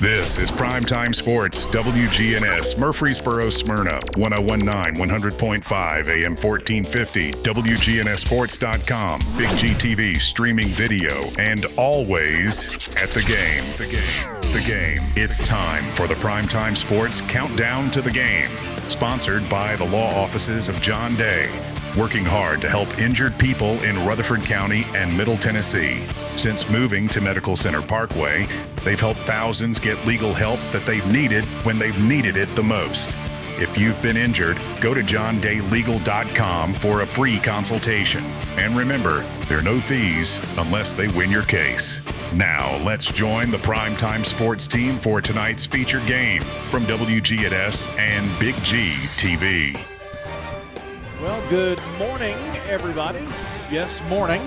This is Primetime Sports, WGNS, Murfreesboro, Smyrna, 1019, 100.5, AM 1450, WGNSSports.com, Big GTV, streaming video, and always at the game. The game. It's time for the Primetime Sports Countdown to the Game, sponsored by the law offices of John Day, working hard to help injured people in Rutherford County and Middle Tennessee. Since moving to Medical Center Parkway, they've helped thousands get legal help that they've needed when they've needed it the most. If you've been injured, go to johndaylegal.com for a free consultation. And remember, there are no fees unless they win your case. Now, let's join the Primetime Sports team for tonight's featured game from WGNS and Big G TV. Well, good morning, everybody. Yes, morning.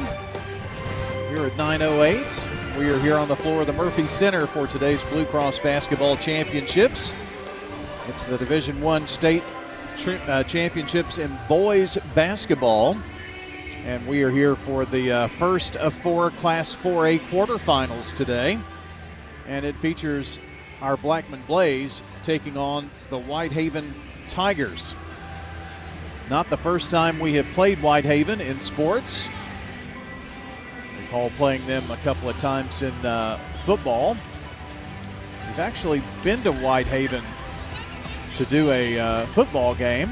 Here at 9:08. We are here on the floor of the Murphy Center for today's Blue Cross Basketball Championships. It's the Division I state championships in boys basketball. And we are here for the first of four Class 4A quarterfinals today. And it features our Blackman Blaze taking on the Whitehaven Tigers. Not the first time we have played Whitehaven in sports. Recall playing them a couple of times in football. We've actually been to Whitehaven to do a football game.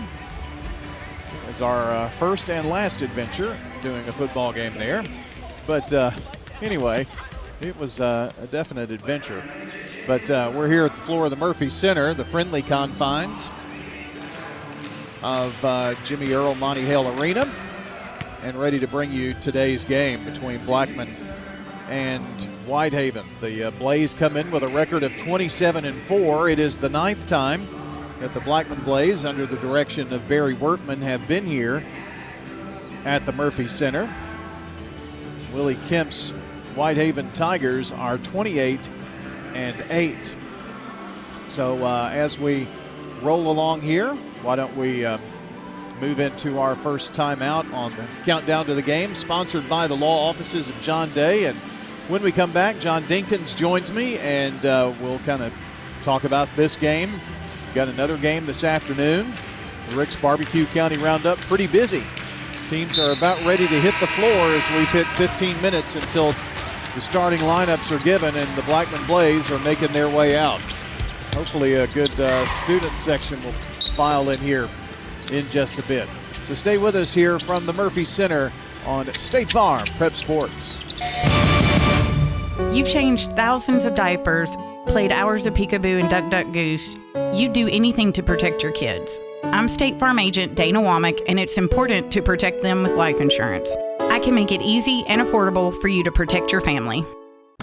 It was our first and last adventure doing a football game there. But anyway, it was a definite adventure. But we're here at the floor of the Murphy Center, the friendly confines of Jimmy Earl Monty Hale Arena, and ready to bring you today's game between Blackman and Whitehaven. The Blaze come in with a record of 27-4. It is the 9th time that the Blackman Blaze, under the direction of Barry Wertman, have been here at the Murphy Center. Willie Kemp's Whitehaven Tigers are 28-8. So as we roll along here, why don't we move into our first timeout on the countdown to the game, sponsored by the law offices of John Day. And when we come back, John Dinkins joins me, and we'll kind of talk about this game. Got another game this afternoon. The Rick's Barbecue County Roundup, pretty busy. Teams are about ready to hit the floor as we've hit 15 minutes until the starting lineups are given, and the Blackman Blaze are making their way out. Hopefully a good student section will file in here in just a bit. So stay with us here from the Murphy Center on State Farm Prep Sports. You've changed thousands of diapers, played hours of peekaboo and duck, duck, goose. You'd do anything to protect your kids. I'm State Farm Agent Dana Womack, and it's important to protect them with life insurance. I can make it easy and affordable for you to protect your family.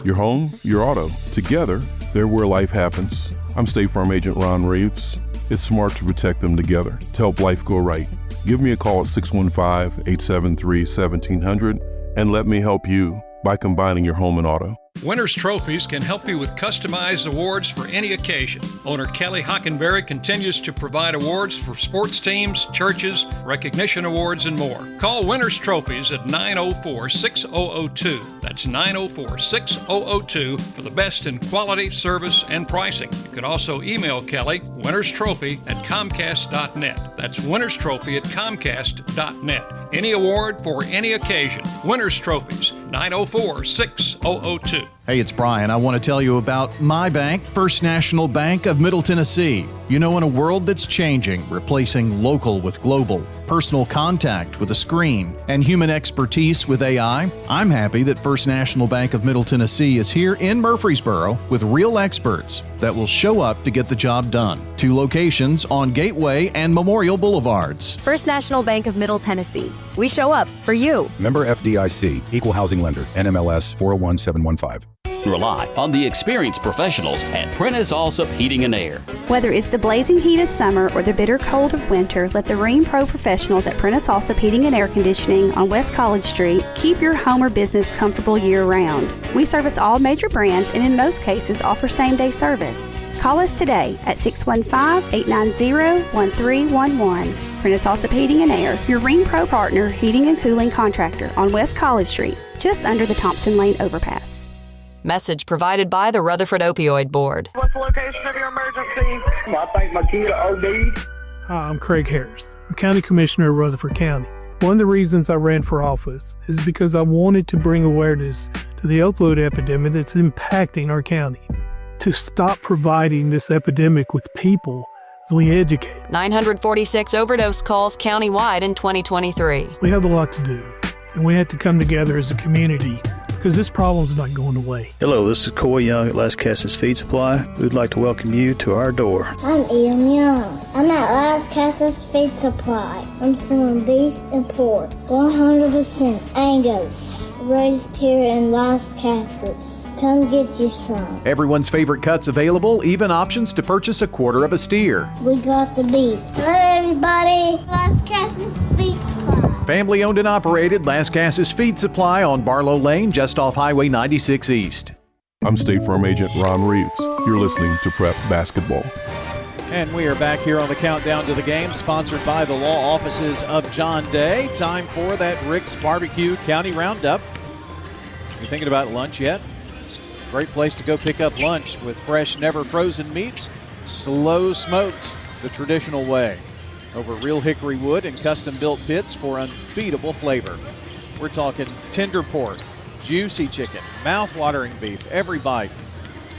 Your home, your auto, together, they're where life happens. I'm State Farm Agent Ron Reeves. It's smart to protect them together to help life go right. Give me a call at 615-873-1700 and let me help you by combining your home and auto. Winners Trophies can help you with customized awards for any occasion. Owner Kelly Hockenberry continues to provide awards for sports teams, churches, recognition awards, and more. Call Winners Trophies at 904-6002. That's 904-6002 for the best in quality, service, and pricing. You can also email Kelly, winnerstrophy@comcast.net. That's winnerstrophy@comcast.net. Any award for any occasion. Winners Trophies, 904-6002. Hey, it's Brian. I want to tell you about my bank, First National Bank of Middle Tennessee. You know, in a world that's changing, replacing local with global, personal contact with a screen, and human expertise with AI, I'm happy that First National Bank of Middle Tennessee is here in Murfreesboro with real experts that will show up to get the job done. 2 locations on Gateway and Memorial Boulevards. First National Bank of Middle Tennessee. We show up for you. Member FDIC, Equal Housing Lender, NMLS 401715. Rely on the experienced professionals at Prentice Allsup Heating and Air. Whether it's the blazing heat of summer or the bitter cold of winter, let the Rheem Pro professionals at Prentice Allsup Heating and Air Conditioning on West College Street keep your home or business comfortable year-round. We service all major brands and in most cases offer same-day service. Call us today at 615-890-1311. Prentice Allsup Heating and Air, your Rheem Pro partner heating and cooling contractor on West College Street, just under the Thompson Lane overpass. Message provided by the Rutherford Opioid Board. What's the location of your emergency? I think my kid OD'd. Hi, I'm Craig Harris. I'm County Commissioner of Rutherford County. One of the reasons I ran for office is because I wanted to bring awareness to the opioid epidemic that's impacting our county. To stop providing this epidemic with people as we educate. 946 overdose calls countywide in 2023. We have a lot to do, and we have to come together as a community because this problem's not going away. Hello, this is Coy Young at Las Casas Feed Supply. We'd like to welcome you to our door. I'm Ian Young. I'm at Las Casas Feed Supply. I'm selling beef and pork, 100% Angus, raised here in Las Casas. Come get you some. Everyone's favorite cuts available, even options to purchase a quarter of a steer. We got the beef. Hello, everybody. Las Casas Feed Supply. Family owned and operated, Las Casas Feed Supply on Barlow Lane, just off Highway 96 East. I'm State Farm Agent Ron Reeves. You're listening to Prep Basketball. And we are back here on the countdown to the game, sponsored by the law offices of John Day. Time for that Rick's Barbecue County Roundup. You thinking about lunch yet? Great place to go pick up lunch with fresh, never frozen meats, slow smoked the traditional way, over real hickory wood and custom-built pits for unbeatable flavor. We're talking tender pork, juicy chicken, mouth-watering beef, every bite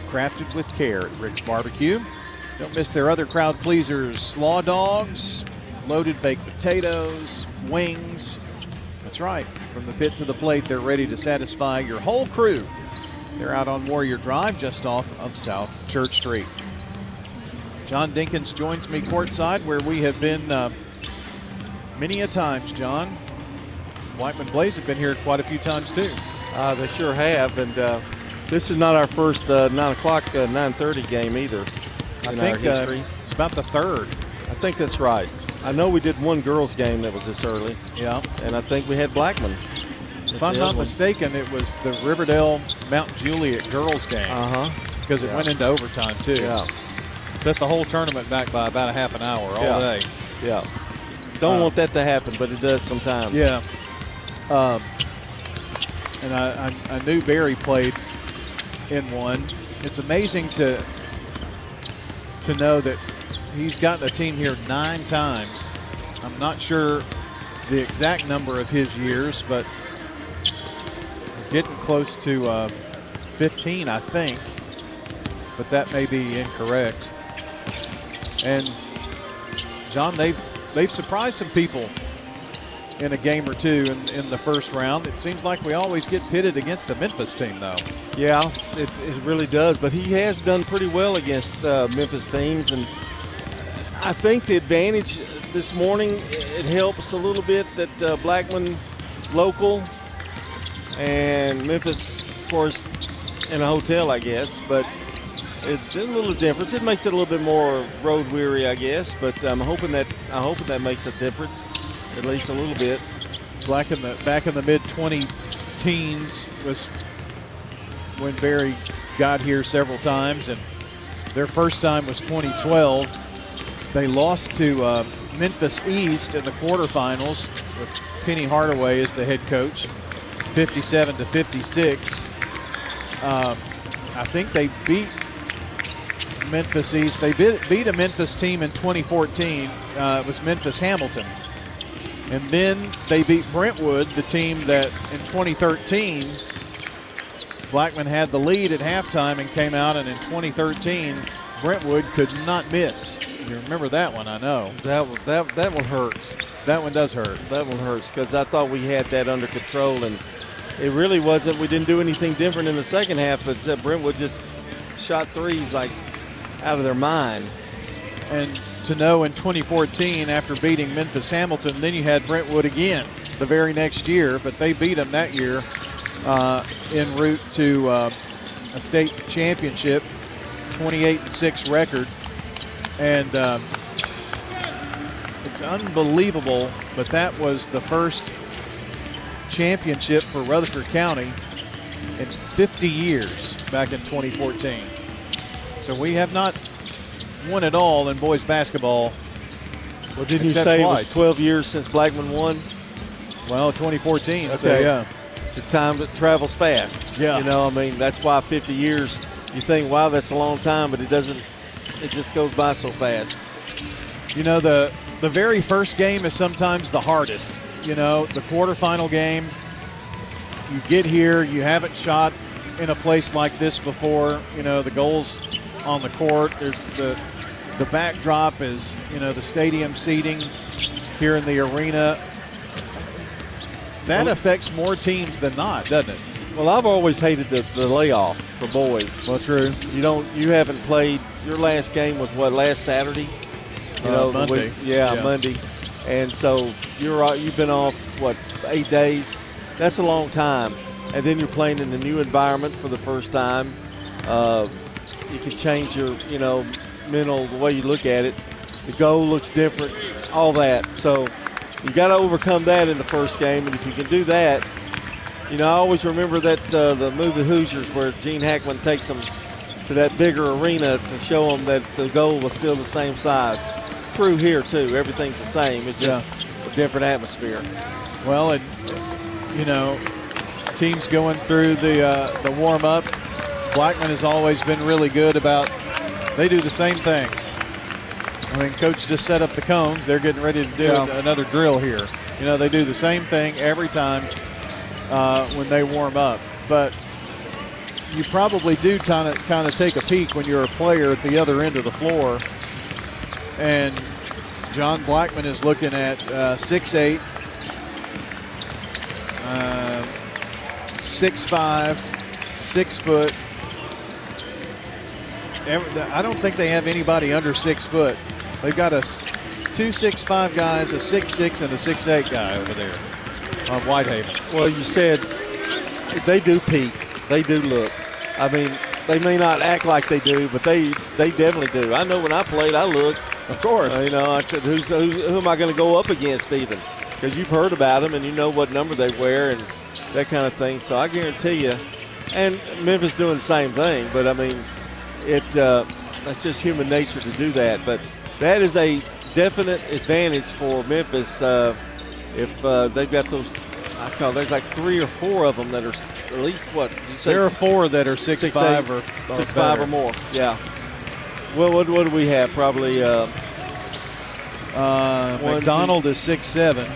crafted with care at Rick's Barbecue. Don't miss their other crowd pleasers, slaw dogs, loaded baked potatoes, wings. That's right, from the pit to the plate, they're ready to satisfy your whole crew. They're out on Warrior Drive, just off of South Church Street. John Dinkins joins me courtside, where we have been many a times, John. Whiteman Blaze have been here quite a few times, too. They sure have, and this is not our first 9 o'clock, 9:30 game either in our history. It's about the third. I think that's right. I know we did one girls game that was this early. Yeah. And I think we had Blackman. If I'm not mistaken, it was the Riverdale Mount Juliet girls game. Because it went into overtime, too. Yeah. Set the whole tournament back by about a half an hour all day. Yeah. Don't want that to happen, but it does sometimes. Yeah. And I knew Barry played in one. It's amazing to know that he's gotten a team here 9 times. I'm not sure the exact number of his years, but getting close to 15, I think. But that may be incorrect. And John, they've surprised some people in a game or two in the first round. It seems like we always get pitted against a Memphis team, though. Yeah, it really does. But he has done pretty well against Memphis teams, and I think the advantage this morning, it helps a little bit that Blackman local and Memphis, of course, in a hotel, I guess, but it's a little difference. It makes it a little bit more road weary, I guess, but I'm hoping that makes a difference, at least a little bit. Back in the mid-20 teens was when Barry got here several times, and their first time was 2012. They lost to Memphis East in the quarterfinals with Penny Hardaway as the head coach, 57-56. I think they beat Memphis East. They beat a Memphis team in 2014. It was Memphis Hamilton. And then they beat Brentwood, the team that in 2013, Blackman had the lead at halftime and came out, and in 2013, Brentwood could not miss. You remember that one, I know. That one hurts. That one does hurt. That one hurts because I thought we had that under control, and it really wasn't. We didn't do anything different in the second half, except Brentwood just shot threes like out of their mind. And to know in 2014, after beating Memphis Hamilton, then you had Brentwood again the very next year, but they beat them that year en route to a state championship, 28-6 record. And it's unbelievable, but that was the first championship for Rutherford County in 50 years back in 2014. So we have not won it all in boys basketball. Well, didn't you say twice. It was 12 years since Blackman won? Well, 2014, okay. So yeah. the time that travels fast. Yeah. You know, I mean, that's why 50 years, you think, wow, that's a long time, but it just goes by so fast. You know, the very first game is sometimes the hardest. You know, the quarterfinal game, you get here, you haven't shot in a place like this before. You know, the goals on the court, there's the backdrop is, you know, the stadium seating here in the arena. That affects more teams than not, doesn't it? Well, I've always hated the layoff for boys. Well, true. You haven't played. Your last game was what, last Saturday? Monday. Monday. And so you've been off, what, 8 days? That's a long time. And then you're playing in a new environment for the first time. You can change your, the way you look at it. The goal looks different, all that. So you got to overcome that in the first game. And if you can do that, I always remember that the movie Hoosiers where Gene Hackman takes them to that bigger arena to show them that the goal was still the same size. True here, too. Everything's the same. It's just a different atmosphere. Well, teams going through the warm-up, Blackman has always been really good about, they do the same thing. I mean, Coach just set up the cones. They're getting ready to do another drill here. They do the same thing every time when they warm up. But you probably do kind of take a peek when you're a player at the other end of the floor. And John Blackman is looking at 6'8", 6'5", 6 foot. I don't think they have anybody under 6 foot. They've got two 6'5" guys, a 6'6", and a 6'8" guy over there on Whitehaven. Well, you said they do peak. They do look. I mean, they may not act like they do, but they definitely do. I know when I played, I looked. Of course. I said, who am I going to go up against even? Because you've heard about them and you know what number they wear and that kind of thing. So I guarantee you, and Memphis doing the same thing, but I mean, that's just human nature to do that. But that is a definite advantage for Memphis if they've got those. There's like 3 or 4 of them that are at least what? There are 4 that are 6'5" or 6'5" or more. Yeah. Well, what do we have? Probably McDonald is 6'7",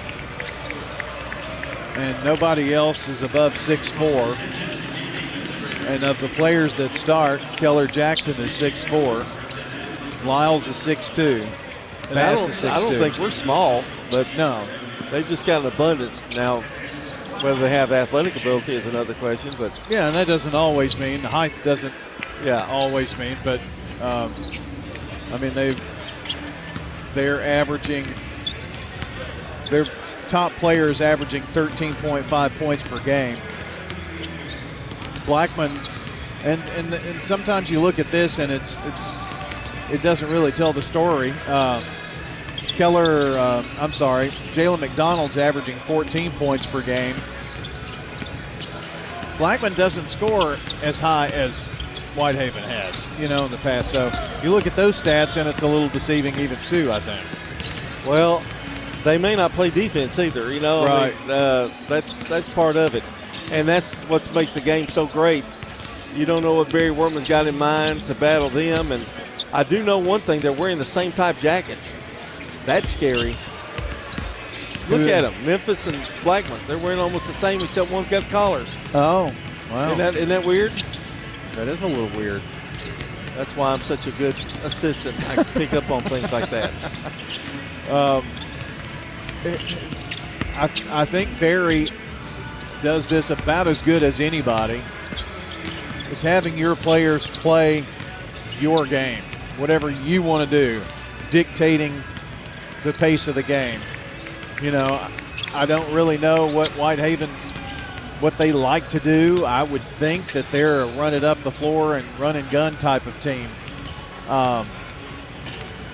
and nobody else is above 6'4". And of the players that start, Keller Jackson is 6'4", Lyles is 6'2", Bass is 6'2". I don't think we're small, but no, they've just got an abundance now. Whether they have athletic ability is another question, but yeah, and that doesn't always mean the height doesn't always mean, but I mean they're averaging, their top player is averaging 13.5 points per game. Blackman, and sometimes you look at this and it doesn't really tell the story. Jalen McDonald's averaging 14 points per game. Blackman doesn't score as high as Whitehaven has, in the past. So you look at those stats and it's a little deceiving even too, I think. Well, they may not play defense either, Right. I mean, that's part of it. And that's what makes the game so great. You don't know what Barry Wortman's got in mind to battle them. And I do know one thing, they're wearing the same type jackets. That's scary. Look at them, Memphis and Blackman. They're wearing almost the same except one's got collars. Oh, wow. Isn't that weird? That is a little weird. That's why I'm such a good assistant. I can pick up on things like that. I think Barry does this about as good as anybody, is having your players play your game, whatever you want to do, dictating the pace of the game. I don't really know what what they like to do. I would think that they're a run it up the floor and run and gun type of team.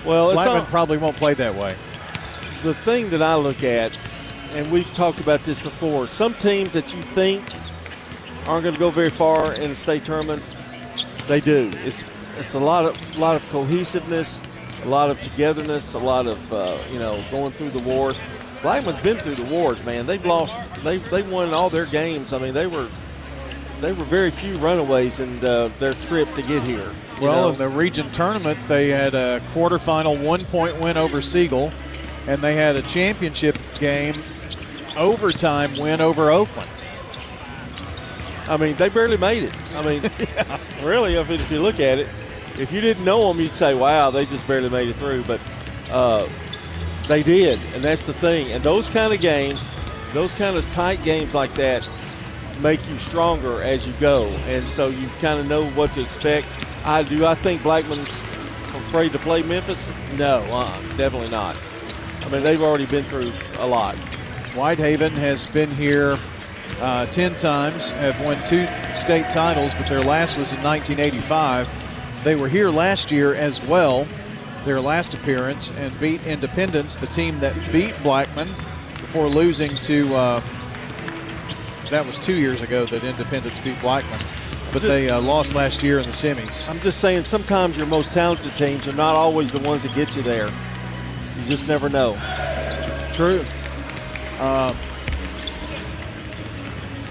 Blackman probably won't play that way. The thing that I look at, and we've talked about this before, some teams that you think aren't going to go very far in the state tournament, they do. It's a lot of cohesiveness, a lot of togetherness, a lot of going through the wars. Blackman's been through the wars, man. They've lost. They won all their games. I mean, they were very few runaways in their trip to get here. Well, in the region tournament, they had a quarterfinal 1-point win over Siegel, and they had a championship game overtime win over Oakland. I mean, they barely made it. I mean, really, if you look at it, if you didn't know them, you'd say, wow, they just barely made it through. But they did, and that's the thing. And those kind of games, those kind of tight games like that make you stronger as you go. And so you kind of know what to expect. I think Blackman's afraid to play Memphis? No, definitely not. I mean, they've already been through a lot. Whitehaven has been here 10 times, have won 2 state titles, but their last was in 1985. They were here last year as well, their last appearance, and beat Independence, the team that beat Blackman, before losing to, that was 2 years ago that Independence beat Blackman. But they lost last year in the semis. I'm just saying, sometimes your most talented teams are not always the ones that get you there. You just never know. True.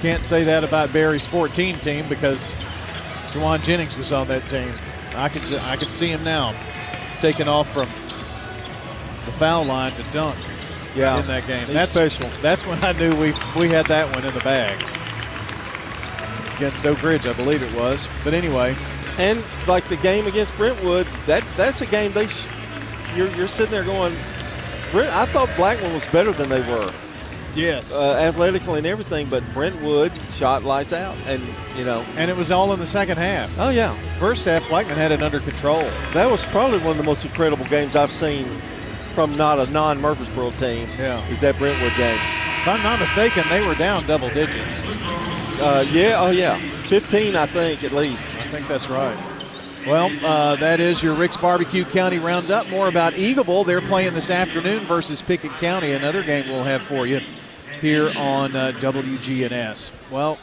Can't say that about Barry's 14 team because Juwan Jennings was on that team. I could see him now taking off from the foul line to dunk in that game. That's special. That's when I knew we had that one in the bag. Against Oak Ridge, I believe it was. But anyway. And like the game against Brentwood, that's a game you're sitting there going, I thought Blackman was better than they were. Yes. Athletically and everything, but Brentwood shot lights out. And, And it was all in the second half. Oh, yeah. First half, Blackman had it under control. That was probably one of the most incredible games I've seen from not a non-Murfreesboro team. Yeah. Is that Brentwood game. If I'm not mistaken, they were down double digits. 15, I think, at least. I think that's right. Well, that is your Rick's Barbecue County Roundup. More about Eagleville. They're playing this afternoon versus Pickett County, another game we'll have for you here on WGNS. Well,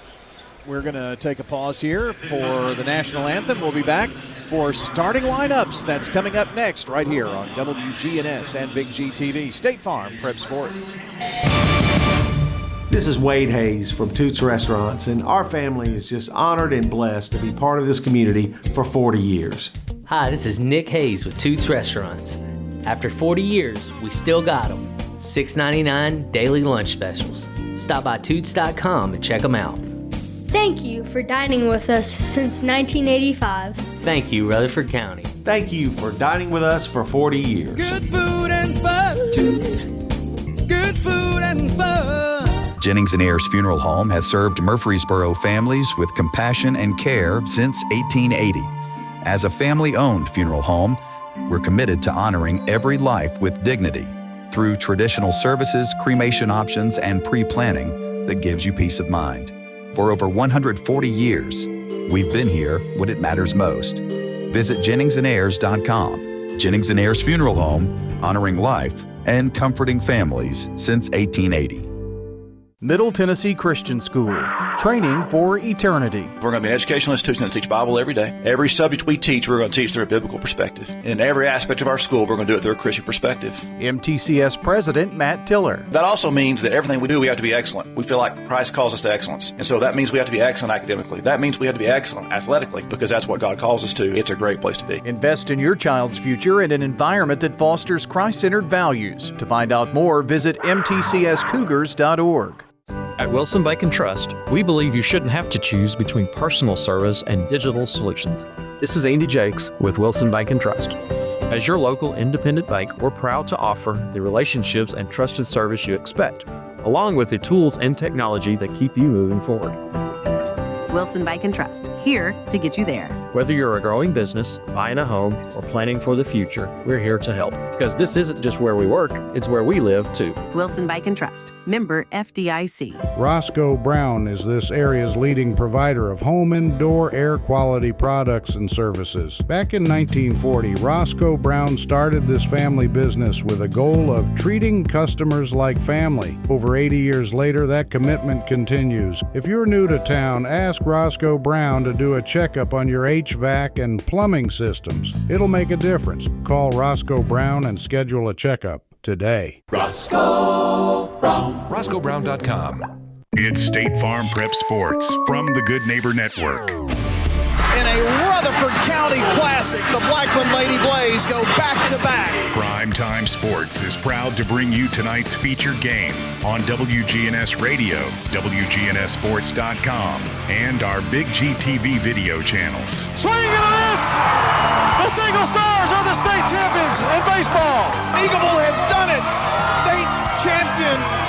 we're going to take a pause here for the national anthem. We'll be back for starting lineups. That's coming up next right here on WGNS and Big G TV. State Farm Prep Sports. This is Wade Hayes from Toots Restaurants, and our family is just honored and blessed to be part of this community for 40 years. Hi, this is Nick Hayes with Toots Restaurants. After 40 years, we still got them. $6.99 daily lunch specials. Stop by Toots.com and check them out. Thank you for dining with us since 1985. Thank you, Rutherford County. Thank you for dining with us for 40 years. Good food and fun. Toots. Good food and fun. Jennings & Ayers Funeral Home has served Murfreesboro families with compassion and care since 1880. As a family-owned funeral home, we're committed to honoring every life with dignity through traditional services, cremation options, and pre-planning that gives you peace of mind. For over 140 years, we've been here when it matters most. Visit JenningsandAyers.com. Jennings & Ayers Funeral Home, honoring life and comforting families since 1880. Middle Tennessee Christian School, training for eternity. We're going to be an educational institution that teach Bible every day. Every subject we teach, we're going to teach through a biblical perspective. In every aspect of our school, we're going to do it through a Christian perspective. MTCS President Matt Tiller. That also means that everything we do, we have to be excellent. We feel like Christ calls us to excellence. And so that means we have to be excellent academically. That means we have to be excellent athletically, because that's what God calls us to. It's a great place to be. Invest in your child's future in an environment that fosters Christ-centered values. To find out more, visit mtcscougars.org. At Wilson Bank & Trust, we believe you shouldn't have to choose between personal service and digital solutions. This is Andy Jakes with Wilson Bank & Trust. As your local independent bank, we're proud to offer the relationships and trusted service you expect, along with the tools and technology that keep you moving forward. Wilson Bank & Trust, here to get you there. Whether you're a growing business, buying a home, or planning for the future, we're here to help. Because this isn't just where we work, it's where we live, too. Wilson Bank & Trust, member FDIC. Roscoe Brown is this area's leading provider of home indoor air quality products and services. Back in 1940, Roscoe Brown started this family business with a goal of treating customers like family. Over 80 years later, that commitment continues. If you're new to town, ask Roscoe Brown to do a checkup on your HVAC and plumbing systems. It'll make a difference. Call Roscoe Brown and schedule a checkup. today. RoscoeBrown.com. It's State Farm Prep Sports from the Good Neighbor Network. In a Rutherford County Classic, the Blackman Lady Blaze go back-to-back. Primetime Sports is proud to bring you tonight's featured game on WGNS Radio, WGNSSports.com, and our Big GTV video channels. Swing and a miss! The Single Stars are the state champions in baseball. Eagleville has done it. State champions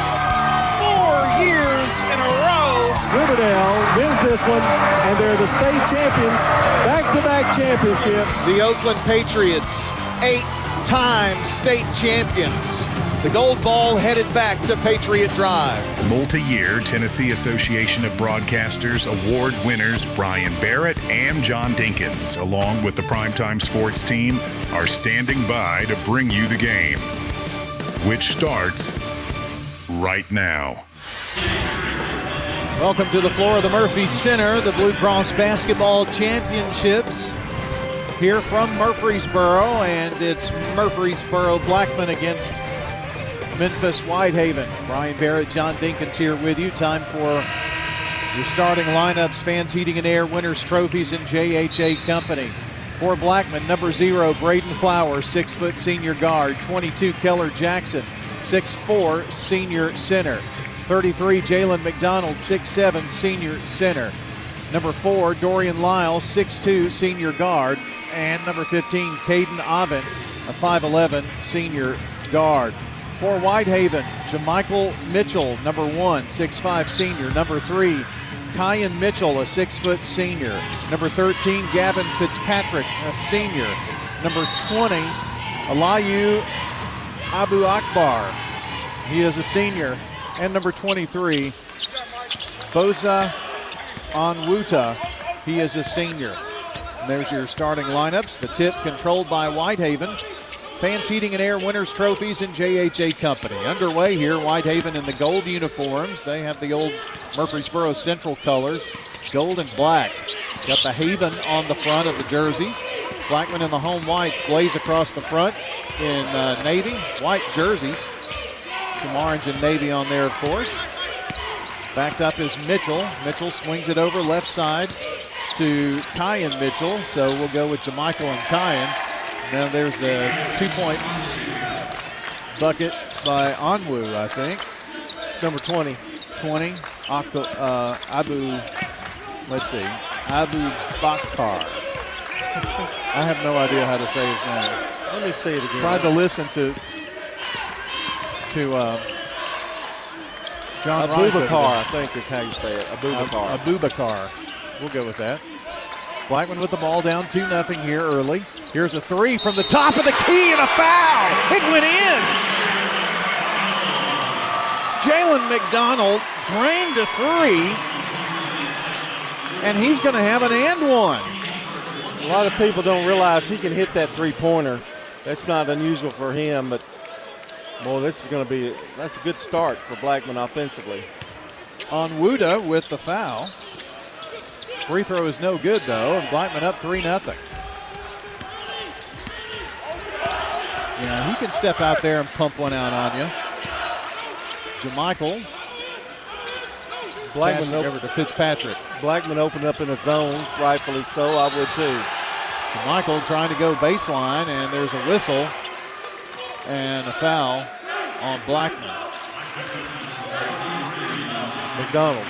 4 years in a row. Riverdale wins this one, and they're the state champions, back-to-back championships. The Oakland Patriots, 8-time state champions. The gold ball headed back to Patriot Drive. Multi-year Tennessee Association of Broadcasters award winners Brian Barrett and John Dinkins, along with the Primetime Sports team, are standing by to bring you the game, which starts right now. Welcome to the floor of the Murphy Center, the Blue Cross Basketball Championships here from Murfreesboro, and it's Murfreesboro Blackman against Memphis Whitehaven. Brian Barrett, John Dinkins here with you. Time for your starting lineups, Fans Heating and Air, Winners Trophies, and JHA Company. For Blackman, number 0, Braden Flowers, 6-foot senior guard. 22, Keller Jackson, 6'4", senior center. 33, Jalen McDonald, 6'7", senior center. Number 4, Dorian Lyles, 6'2", senior guard. And number 15, Caden Oven, a 5'11", senior guard. For Whitehaven, Jamichael Mitchell, number 1, 6'5", senior. Number 3, Kyan Mitchell, a 6-foot senior. Number 13, Gavin Fitzpatrick, a senior. Number 20, Alayu Abu Akbar, he is a senior. And number 23, Boza Onwuta, he is a senior. And there's your starting lineups. The tip controlled by Whitehaven. Fans Heating and Air, Winners Trophies, and JHA Company. Underway here, Whitehaven in the gold uniforms. They have the old Murfreesboro Central colors, gold and black. Got the Haven on the front of the jerseys. Blackman in the home whites, blaze across the front in navy, white jerseys. Some orange and navy on there, of course. Backed up is Mitchell. Mitchell swings it over left side to Kyan Mitchell. So we'll go with Jamichael and Kyan. Now there's a 2-point bucket by Onwu, I think. Number 20. 20, Abu Bakar. I have no idea how to say his name. Let me say it again. Tried to listen to John Abubakar, I think is how you say it. Abubakar. We'll go with that. Blackman with the ball down 2-0 here early. Here's a 3 from the top of the key and a foul. It went in. Jalen McDonald drained a 3, and he's going to have an and one. A lot of people don't realize he can hit that three-pointer. That's not unusual for him, but boy, that's a good start for Blackman offensively. Onwuta with the foul. Free throw is no good though, and Blackman up 3-0. Yeah, he can step out there and pump one out on you. Jamichael. Blackman over to Fitzpatrick. Blackman opened up in a zone, rightfully so. I would too. Jamichael trying to go baseline, and there's a whistle and a foul on Blackman. McDonald.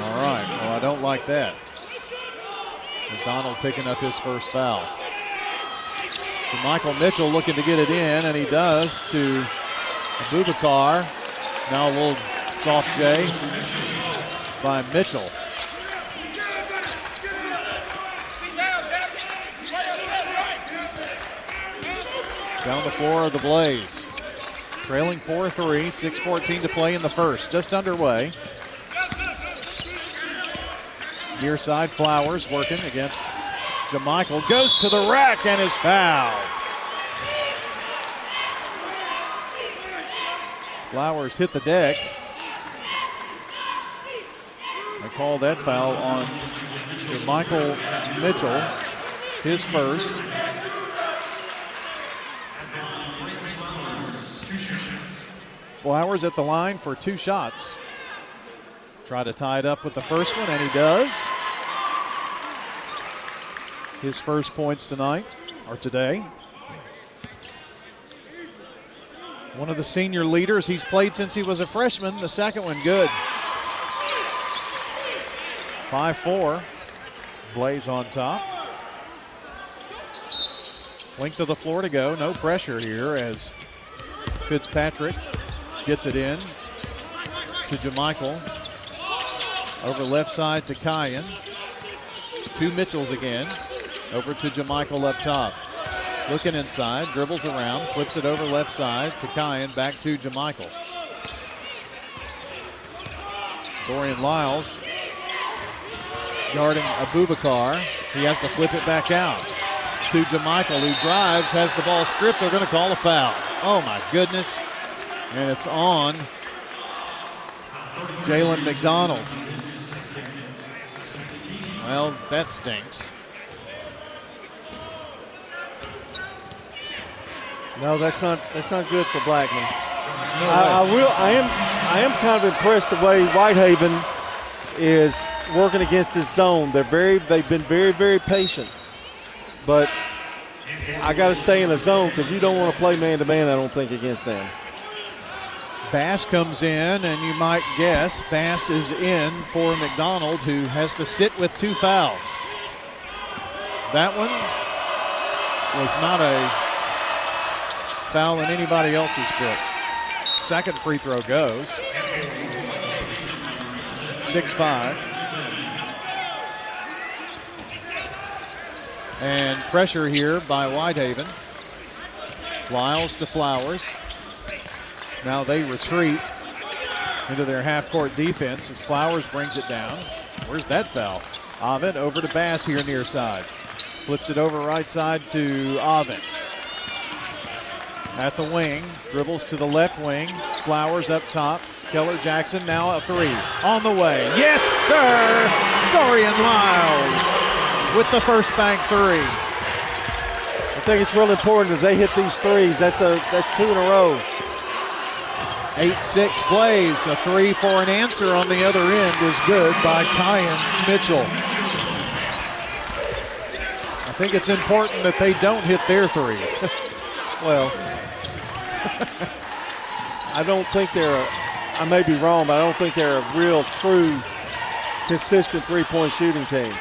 All right. Well, I don't like that. McDonald picking up his first foul. Jamichael Mitchell looking to get it in, and he does to Abubakar. Now a little soft J by Mitchell. Down the floor of the Blaze. Trailing 4-3, 6:14 to play in the first. Just underway. Near side, Flowers working against Jamichael. Goes to the rack and is fouled. Flowers hit the deck. They call that foul on Jamichael Mitchell, his first. Flowers at the line for 2 shots. Try to tie it up with the first one, and he does. His first points tonight, or today. One of the senior leaders. He's played since he was a freshman. The second one good. 5-4. Blaze on top. Length of the floor to go. No pressure here as Fitzpatrick gets it in to JaMichael. Over left side to Kyan. 2 Mitchells again. Over to JaMichael up top. Looking inside, dribbles around, flips it over left side to Kyan, back to JaMichael. Dorian Lyles guarding Abubakar. He has to flip it back out to JaMichael, who drives, has the ball stripped. They're going to call a foul. Oh my goodness. And it's on Jalen McDonald. Well, that stinks. No, that's not good for Blackman. I am kind of impressed the way Whitehaven is working against his zone. They've been very, very patient. But I got to stay in the zone because you don't want to play man-to-man, I don't think, against them. Bass comes in, and you might guess Bass is in for McDonald, who has to sit with 2 fouls. That one was not a foul in anybody else's book. Second free throw goes. 6-5. And pressure here by Whitehaven. Lyles to Flowers. Now they retreat into their half-court defense as Flowers brings it down. Where's that foul? Ovid over to Bass here near side. Flips it over right side to Ovid. At the wing, dribbles to the left wing. Flowers up top. Keller Jackson now a 3. On the way. Yes, sir! Dorian Lyles with the first bank 3. I think it's really important that they hit these threes. That's 2 in a row. 8-6 Blaze. A 3 for an answer on the other end is good by Kyan Mitchell. I think it's important that they don't hit their threes. Well, I don't think I may be wrong, but I don't think they're a real, true, consistent three-point shooting team.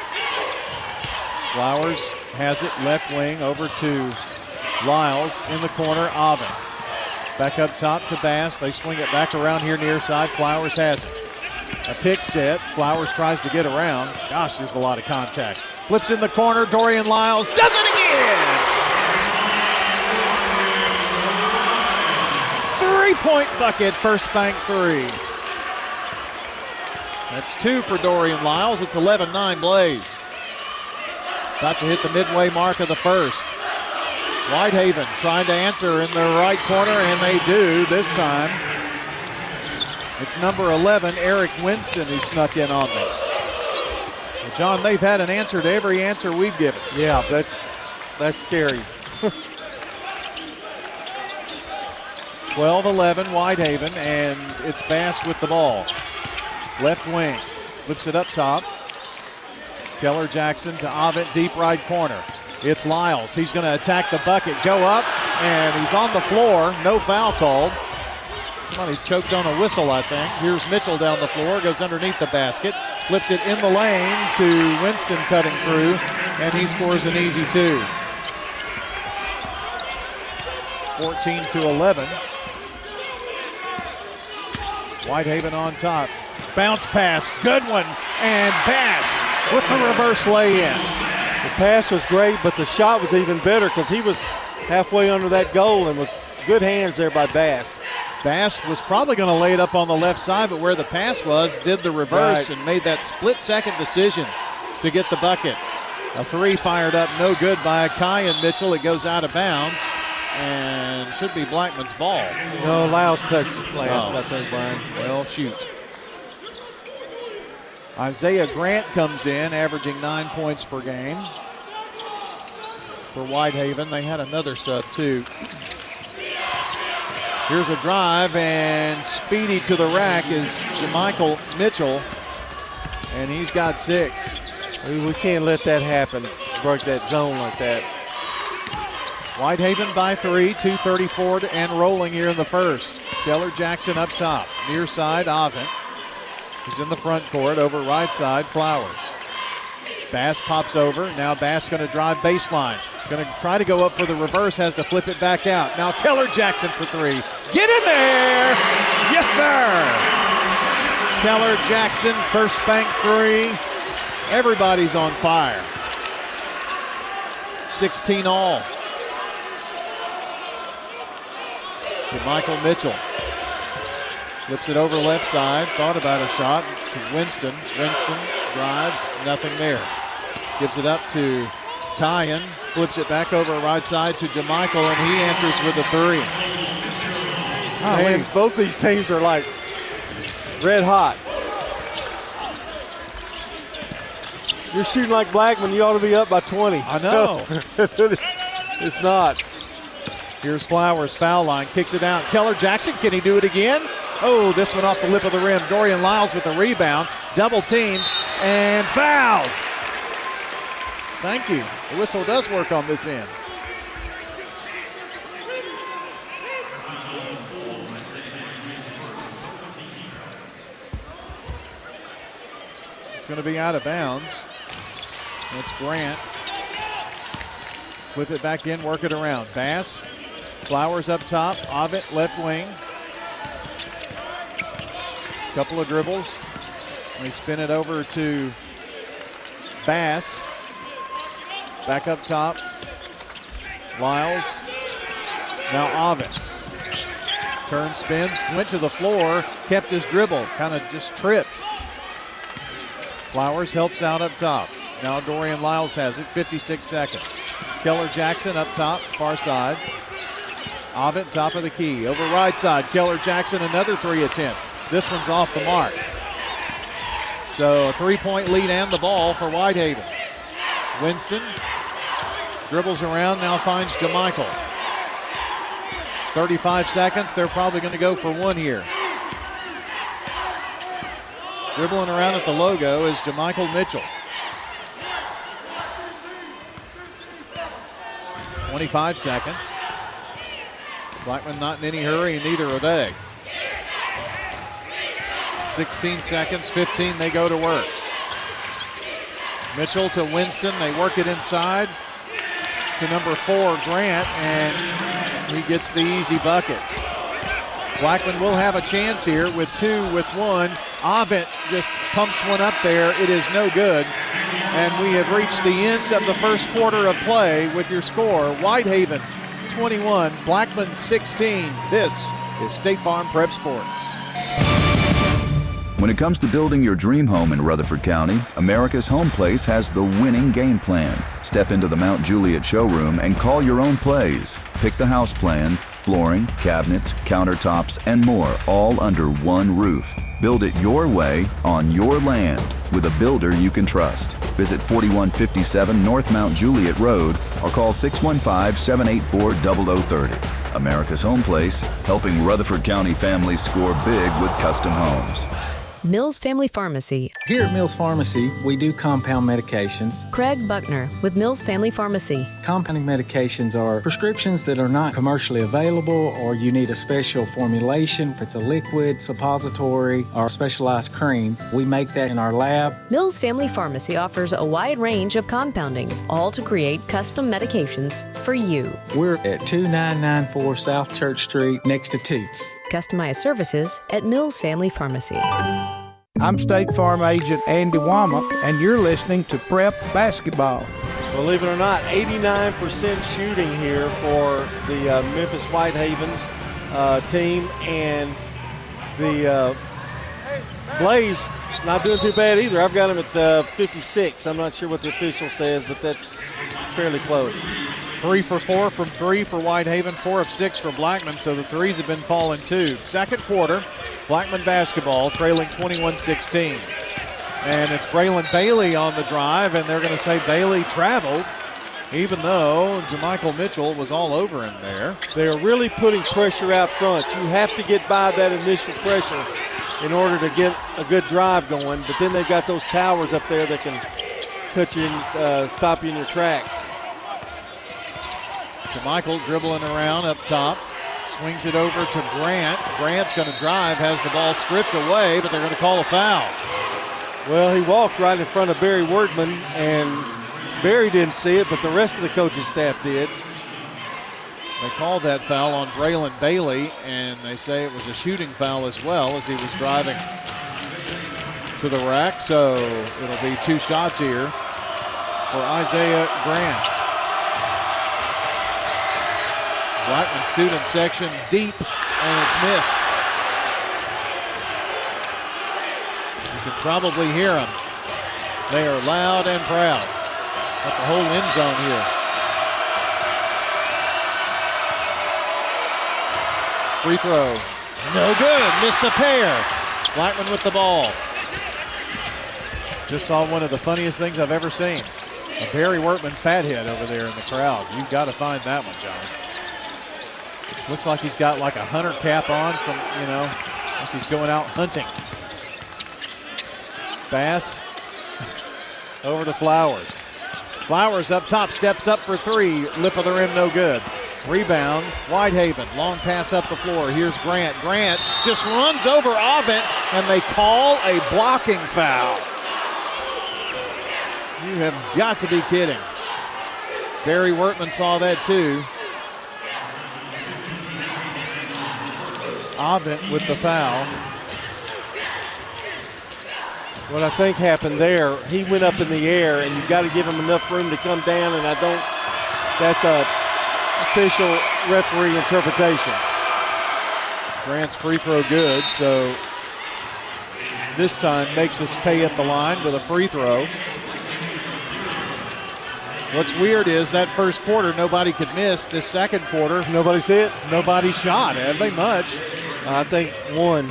Flowers has it left wing over to Lyles in the corner. Ovid back up top to Bass. They swing it back around here near side. Flowers has it. A pick set. Flowers tries to get around. Gosh, there's a lot of contact. Flips in the corner. Dorian Lyles does it again. 3-point bucket, first bank 3. That's 2 for Dorian Lyles. It's 11-9 Blaze. About to hit the midway mark of the first. Whitehaven trying to answer in the right corner, and they do this time. It's number 11, Eric Winston, who snuck in on them. Well, John, they've had an answer to every answer we've given. Yeah, that's scary. 12-11 Whitehaven, and it's Bass with the ball. Left wing, flips it up top. Keller Jackson to Ovid, deep right corner. It's Lyles. He's going to attack the bucket, go up, and he's on the floor. No foul called. Somebody choked on a whistle, I think. Here's Mitchell down the floor, goes underneath the basket, flips it in the lane to Winston cutting through, and he scores an easy 2. 14-11. Whitehaven on top. Bounce pass, good one, and Bass with the reverse lay-in. The pass was great, but the shot was even better because he was halfway under that goal and was good hands there by Bass. Bass was probably going to lay it up on the left side, but where the pass was, did the reverse and made that split-second decision to get the bucket. A 3 fired up, no good by Kyan Mitchell. It goes out of bounds and should be Blackman's ball. No, Lyles touched it last, I think, Brian. Well, shoot. Isaiah Grant comes in, averaging 9 points per game for Whitehaven. They had another sub, too. Here's a drive, and speedy to the rack is Jamichael Mitchell, and he's got 6. We can't let that happen, break that zone like that. Whitehaven by 3, 2:34 and rolling here in the first. Keller Jackson up top. Near side, Avent. He's in the front court. Over right side, Flowers. Bass pops over. Now Bass going to drive baseline. Going to try to go up for the reverse. Has to flip it back out. Now Keller Jackson for 3. Get in there! Yes, sir! Keller Jackson, first bank 3. Everybody's on fire. 16 all. Jamichael Mitchell flips it over left side. Thought about a shot to Winston. Winston drives, nothing there. Gives it up to Kyan. Flips it back over right side to Jamichael, and he answers with a 3. Oh, man, both these teams are like red hot. You're shooting like Blackman, you ought to be up by 20. I know. It's not. Here's Flowers, foul line, kicks it out. Keller Jackson, can he do it again? Oh, this one off the lip of the rim. Dorian Lyles with the rebound. Double team and fouled. Thank you. The whistle does work on this end. It's going to be out of bounds. That's Grant. Flip it back in, work it around. Bass. Flowers up top. Avent left wing. Couple of dribbles. They spin it over to Bass. Back up top. Lyles. Now Avent. Turn, spins, went to the floor, kept his dribble, kind of just tripped. Flowers helps out up top. Now Dorian Lyles has it, 56 seconds. Keller Jackson up top, far side. Avent top of the key. Over right side, Keller Jackson, another 3 attempt. This one's off the mark. So a 3-point lead and the ball for Whitehaven. Winston dribbles around, now finds Jamichael. 35 seconds, they're probably going to go for 1 here. Dribbling around at the logo is Jamichael Mitchell. 25 seconds. Blackman not in any hurry, and neither are they. 16 seconds, 15, they go to work. Mitchell to Winston, they work it inside to number 4, Grant, and he gets the easy bucket. Blackman will have a chance here with 2, with 1. Avent just pumps one up there. It is no good. And we have reached the end of the first quarter of play with your score. Whitehaven 21, Blackman 16. This is State Farm Prep Sports. When it comes to building your dream home in Rutherford County, America's Home Place has the winning game plan. Step into the Mount Juliet showroom and call your own plays. Pick the house plan, flooring, cabinets, countertops, and more, all under one roof. Build it your way on your land with a builder you can trust. Visit 4157 North Mount Juliet Road or call 615-784-0030. America's Home Place, helping Rutherford County families score big with custom homes. Mills Family Pharmacy. Here at Mills Pharmacy, we do compound medications. Craig Buckner with Mills Family Pharmacy. Compounding medications are prescriptions that are not commercially available, or you need a special formulation. If it's a liquid, suppository, or a specialized cream, we make that in our lab. Mills Family Pharmacy offers a wide range of compounding, all to create custom medications for you. We're at 2994 South Church Street, next to Toots. Customized services at Mills Family Pharmacy. I'm State Farm Agent Andy Womack, and you're listening to Prep Basketball. Believe it or not, 89% shooting here for the Memphis Whitehaven team, and the Blaze not doing too bad either. I've got them at 56. I'm not sure what the official says, but that's fairly close. 3 for 4 from 3 for Whitehaven, 4 of 6 for Blackman, so the threes have been falling too. Second quarter, Blackman basketball trailing 21-16. And it's Braylon Bailey on the drive, and they're going to say Bailey traveled. even though JaMychal Mitchell was all over him there. They're really putting pressure out front. You have to get by that initial pressure in order to get a good drive going, but then they've got those towers up there that can cut you and stop you in your tracks. JaMychal dribbling around up top. Swings it over to Grant. Grant's going to drive, has the ball stripped away, but they're going to call a foul. Well, he walked right in front of Barry Wordman, and Barry didn't see it, but the rest of the coaching staff did. They called that foul on Braylon Bailey, and they say it was a shooting foul as well as he was driving to the rack. So it'll be 2 shots here for Isaiah Grant. Blackman student section deep, and it's missed. You can probably hear them. They are loud and proud. Got the whole end zone here. Free throw. No good. Missed a pair. Blackman with the ball. Just saw one of the funniest things I've ever seen. A Barry Wortman fathead over there in the crowd. You've got to find that one, John. Looks like he's got like a hunter cap on, like he's going out hunting. Bass over to Flowers. Flowers up top, steps up for 3. Lip of the rim, no good. Rebound, Whitehaven. Long pass up the floor. Here's Grant. Grant just runs over Avent, and they call a blocking foul. You have got to be kidding. Barry Wortman saw that too. Avent with the foul. What I think happened there, he went up in the air, and you've got to give him enough room to come down, and that's a official referee interpretation. Grant's free throw good, so this time makes us pay at the line with a free throw. What's weird is that first quarter nobody could miss. This second quarter, nobody's hit. Nobody shot, have they much? I think one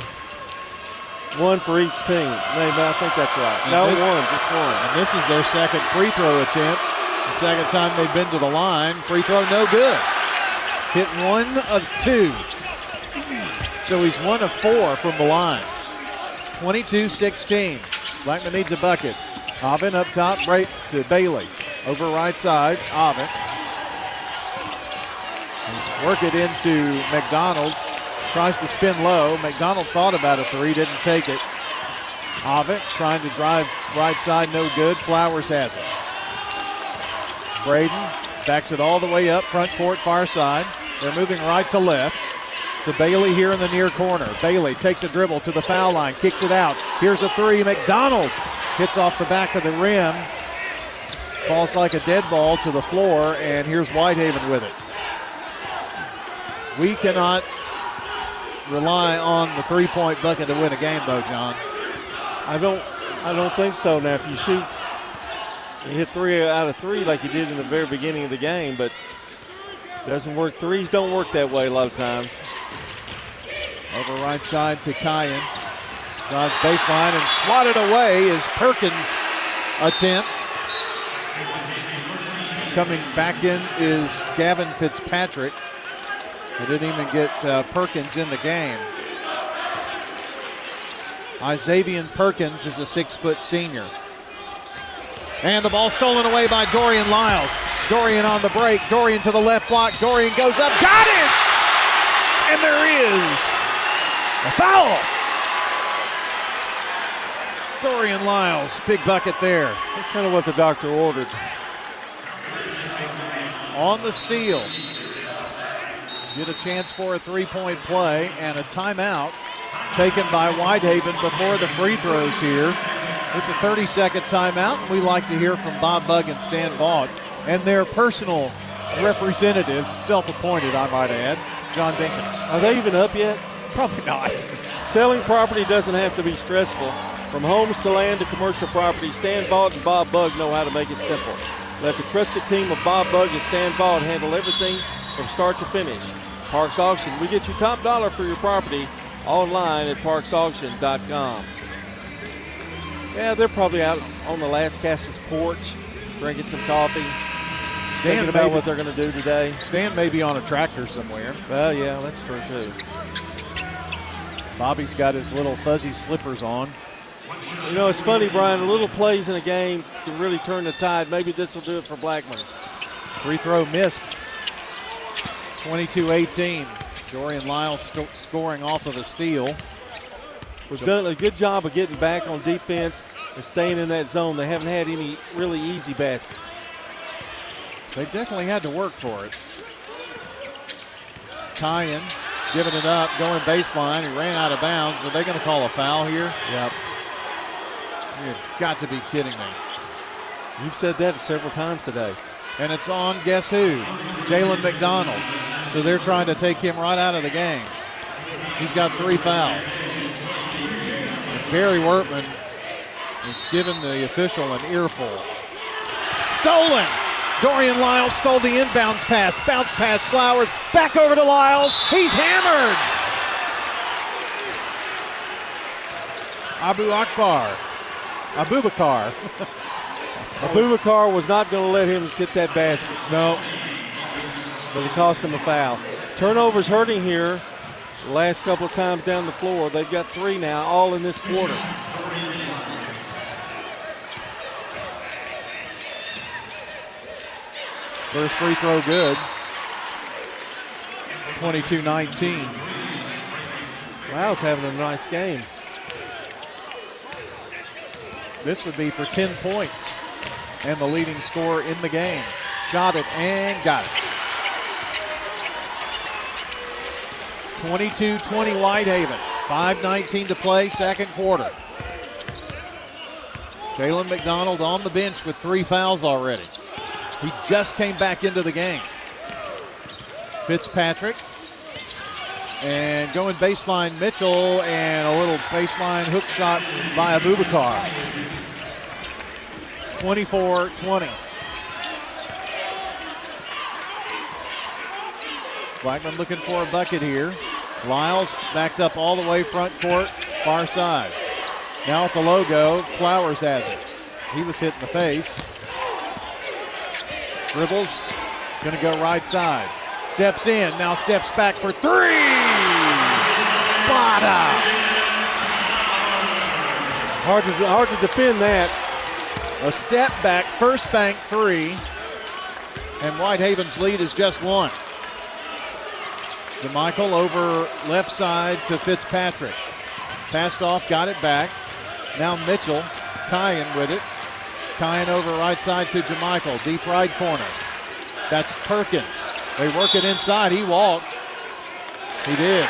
for each team. Maybe, I think that's right. Just one. And this is their second free throw attempt. The second time they've been to the line. Free throw no good. Hit 1 of 2. So he's 1 of 4 from the line. 22-16. Blackman needs a bucket. Avent up top, right to Bailey. Over right side, Avent. Work it into McDonald. Tries to spin low. McDonald thought about a 3, didn't take it. Avent trying to drive right side, no good. Flowers has it. Braden backs it all the way up, front court, far side. They're moving right to left. To Bailey here in the near corner. Bailey takes a dribble to the foul line, kicks it out. Here's a 3. McDonald hits off the back of the rim. Falls like a dead ball to the floor, and here's Whitehaven with it. We cannot rely on the 3-point bucket to win a game, though, John. I don't think so. Now, if you hit 3 out of 3 like you did in the very beginning of the game, but it doesn't work. Threes don't work that way a lot of times. Over right side to Kyan. Drives baseline and swatted away is Perkins' attempt. Coming back in is Gavin Fitzpatrick. They didn't even get Perkins in the game. Isavian Perkins is a 6-foot senior. And the ball stolen away by Dorian Lyles. Dorian on the break. Dorian to the left block. Dorian goes up. Got it! And there is a foul. Dorian Lyles, big bucket there. That's kind of what the doctor ordered. On the steal. Get a chance for a 3-point play and a timeout taken by Whitehaven before the free throws here. It's a 30-second timeout, and we like to hear from Bob Bugg and Stan Vaught and their personal representative, self-appointed, I might add, John Dinkins. Are they even up yet? Probably not. Selling property doesn't have to be stressful. From homes to land to commercial property, Stan Vaught and Bob Bugg know how to make it simple. Let the trusted team of Bob Bugg and Stan Vaught handle everything from start to finish. Parks Auction, we get you top dollar for your property online at parksauction.com. Yeah, they're probably out on the Las Casas porch drinking some coffee. thinking about what they're going to do today. Stan may be on a tractor somewhere. Well, yeah, that's true too. Bobby's got his little fuzzy slippers on. You know, it's funny, Brian, little plays in a game can really turn the tide. Maybe this will do it for Blackman. Free throw missed. 22-18. Dorian Lyles scoring off of a steal. We've done a good job of getting back on defense and staying in that zone. They haven't had any really easy baskets. They definitely had to work for it. Kyan giving it up, going baseline. He ran out of bounds. Are they going to call a foul here? Yep. You've got to be kidding me. You've said that several times today. And it's on, guess who? Jalen McDonald. So they're trying to take him right out of the game. He's got 3 fouls. And Barry Wortman is giving the official an earful. Stolen! Dorian Lyles stole the inbounds pass. Bounce pass, Flowers. Back over to Lyles. He's hammered! Abubakar. Abubakar was not going to let him get that basket. No. But it cost him a foul. Turnovers hurting here the last couple of times down the floor. They've got 3 now, all in this quarter. First free throw good. 22-19. Lyles having a nice game. This would be for 10 points and the leading scorer in the game. Shot it and got it. 22-20 Whitehaven. 5:19 to play, second quarter. Jalen McDonald on the bench with 3 fouls already. He just came back into the game. Fitzpatrick. And going baseline, Mitchell, and a little baseline hook shot by Abubakar. 24-20. Blackman looking for a bucket here. Lyles backed up all the way front court, far side. Now at the logo, Flowers has it. He was hit in the face. Dribbles, gonna go right side. Steps in, now steps back for 3. Bada. Hard to defend that. A step back, first bank 3. And Whitehaven's lead is just 1. JaMychal over left side to Fitzpatrick. Passed off, got it back. Now Mitchell, Kyan with it. Kyan over right side to JaMychal, deep right corner. That's Perkins. They work it inside, he walked. He did.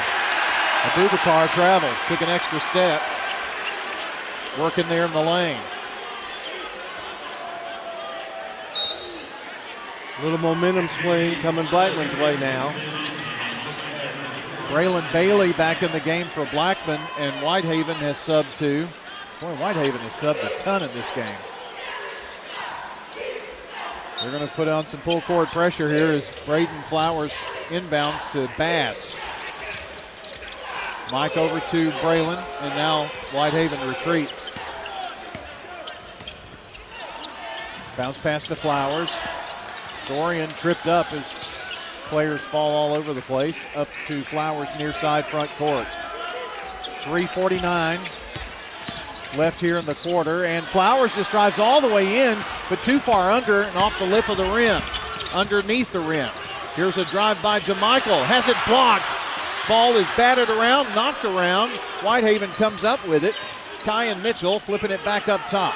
Abubakar traveled, took an extra step. Working there in the lane. Little momentum swing coming Blackman's way now. Braylon Bailey back in the game for Blackman, and Whitehaven has subbed 2. Boy, Whitehaven has subbed a ton in this game. They're going to put on some full court pressure here as Braden Flowers inbounds to Bass. Mike over to Braylon, and now Whitehaven retreats. Bounce pass to Flowers. Dorian tripped up as players fall all over the place. Up to Flowers near side front court. 3:49 left here in the quarter, and Flowers just drives all the way in, but too far under and off the lip of the rim, underneath the rim. Here's a drive by JaMychal, has it blocked. Ball is batted around, knocked around. Whitehaven comes up with it. Kyan Mitchell flipping it back up top.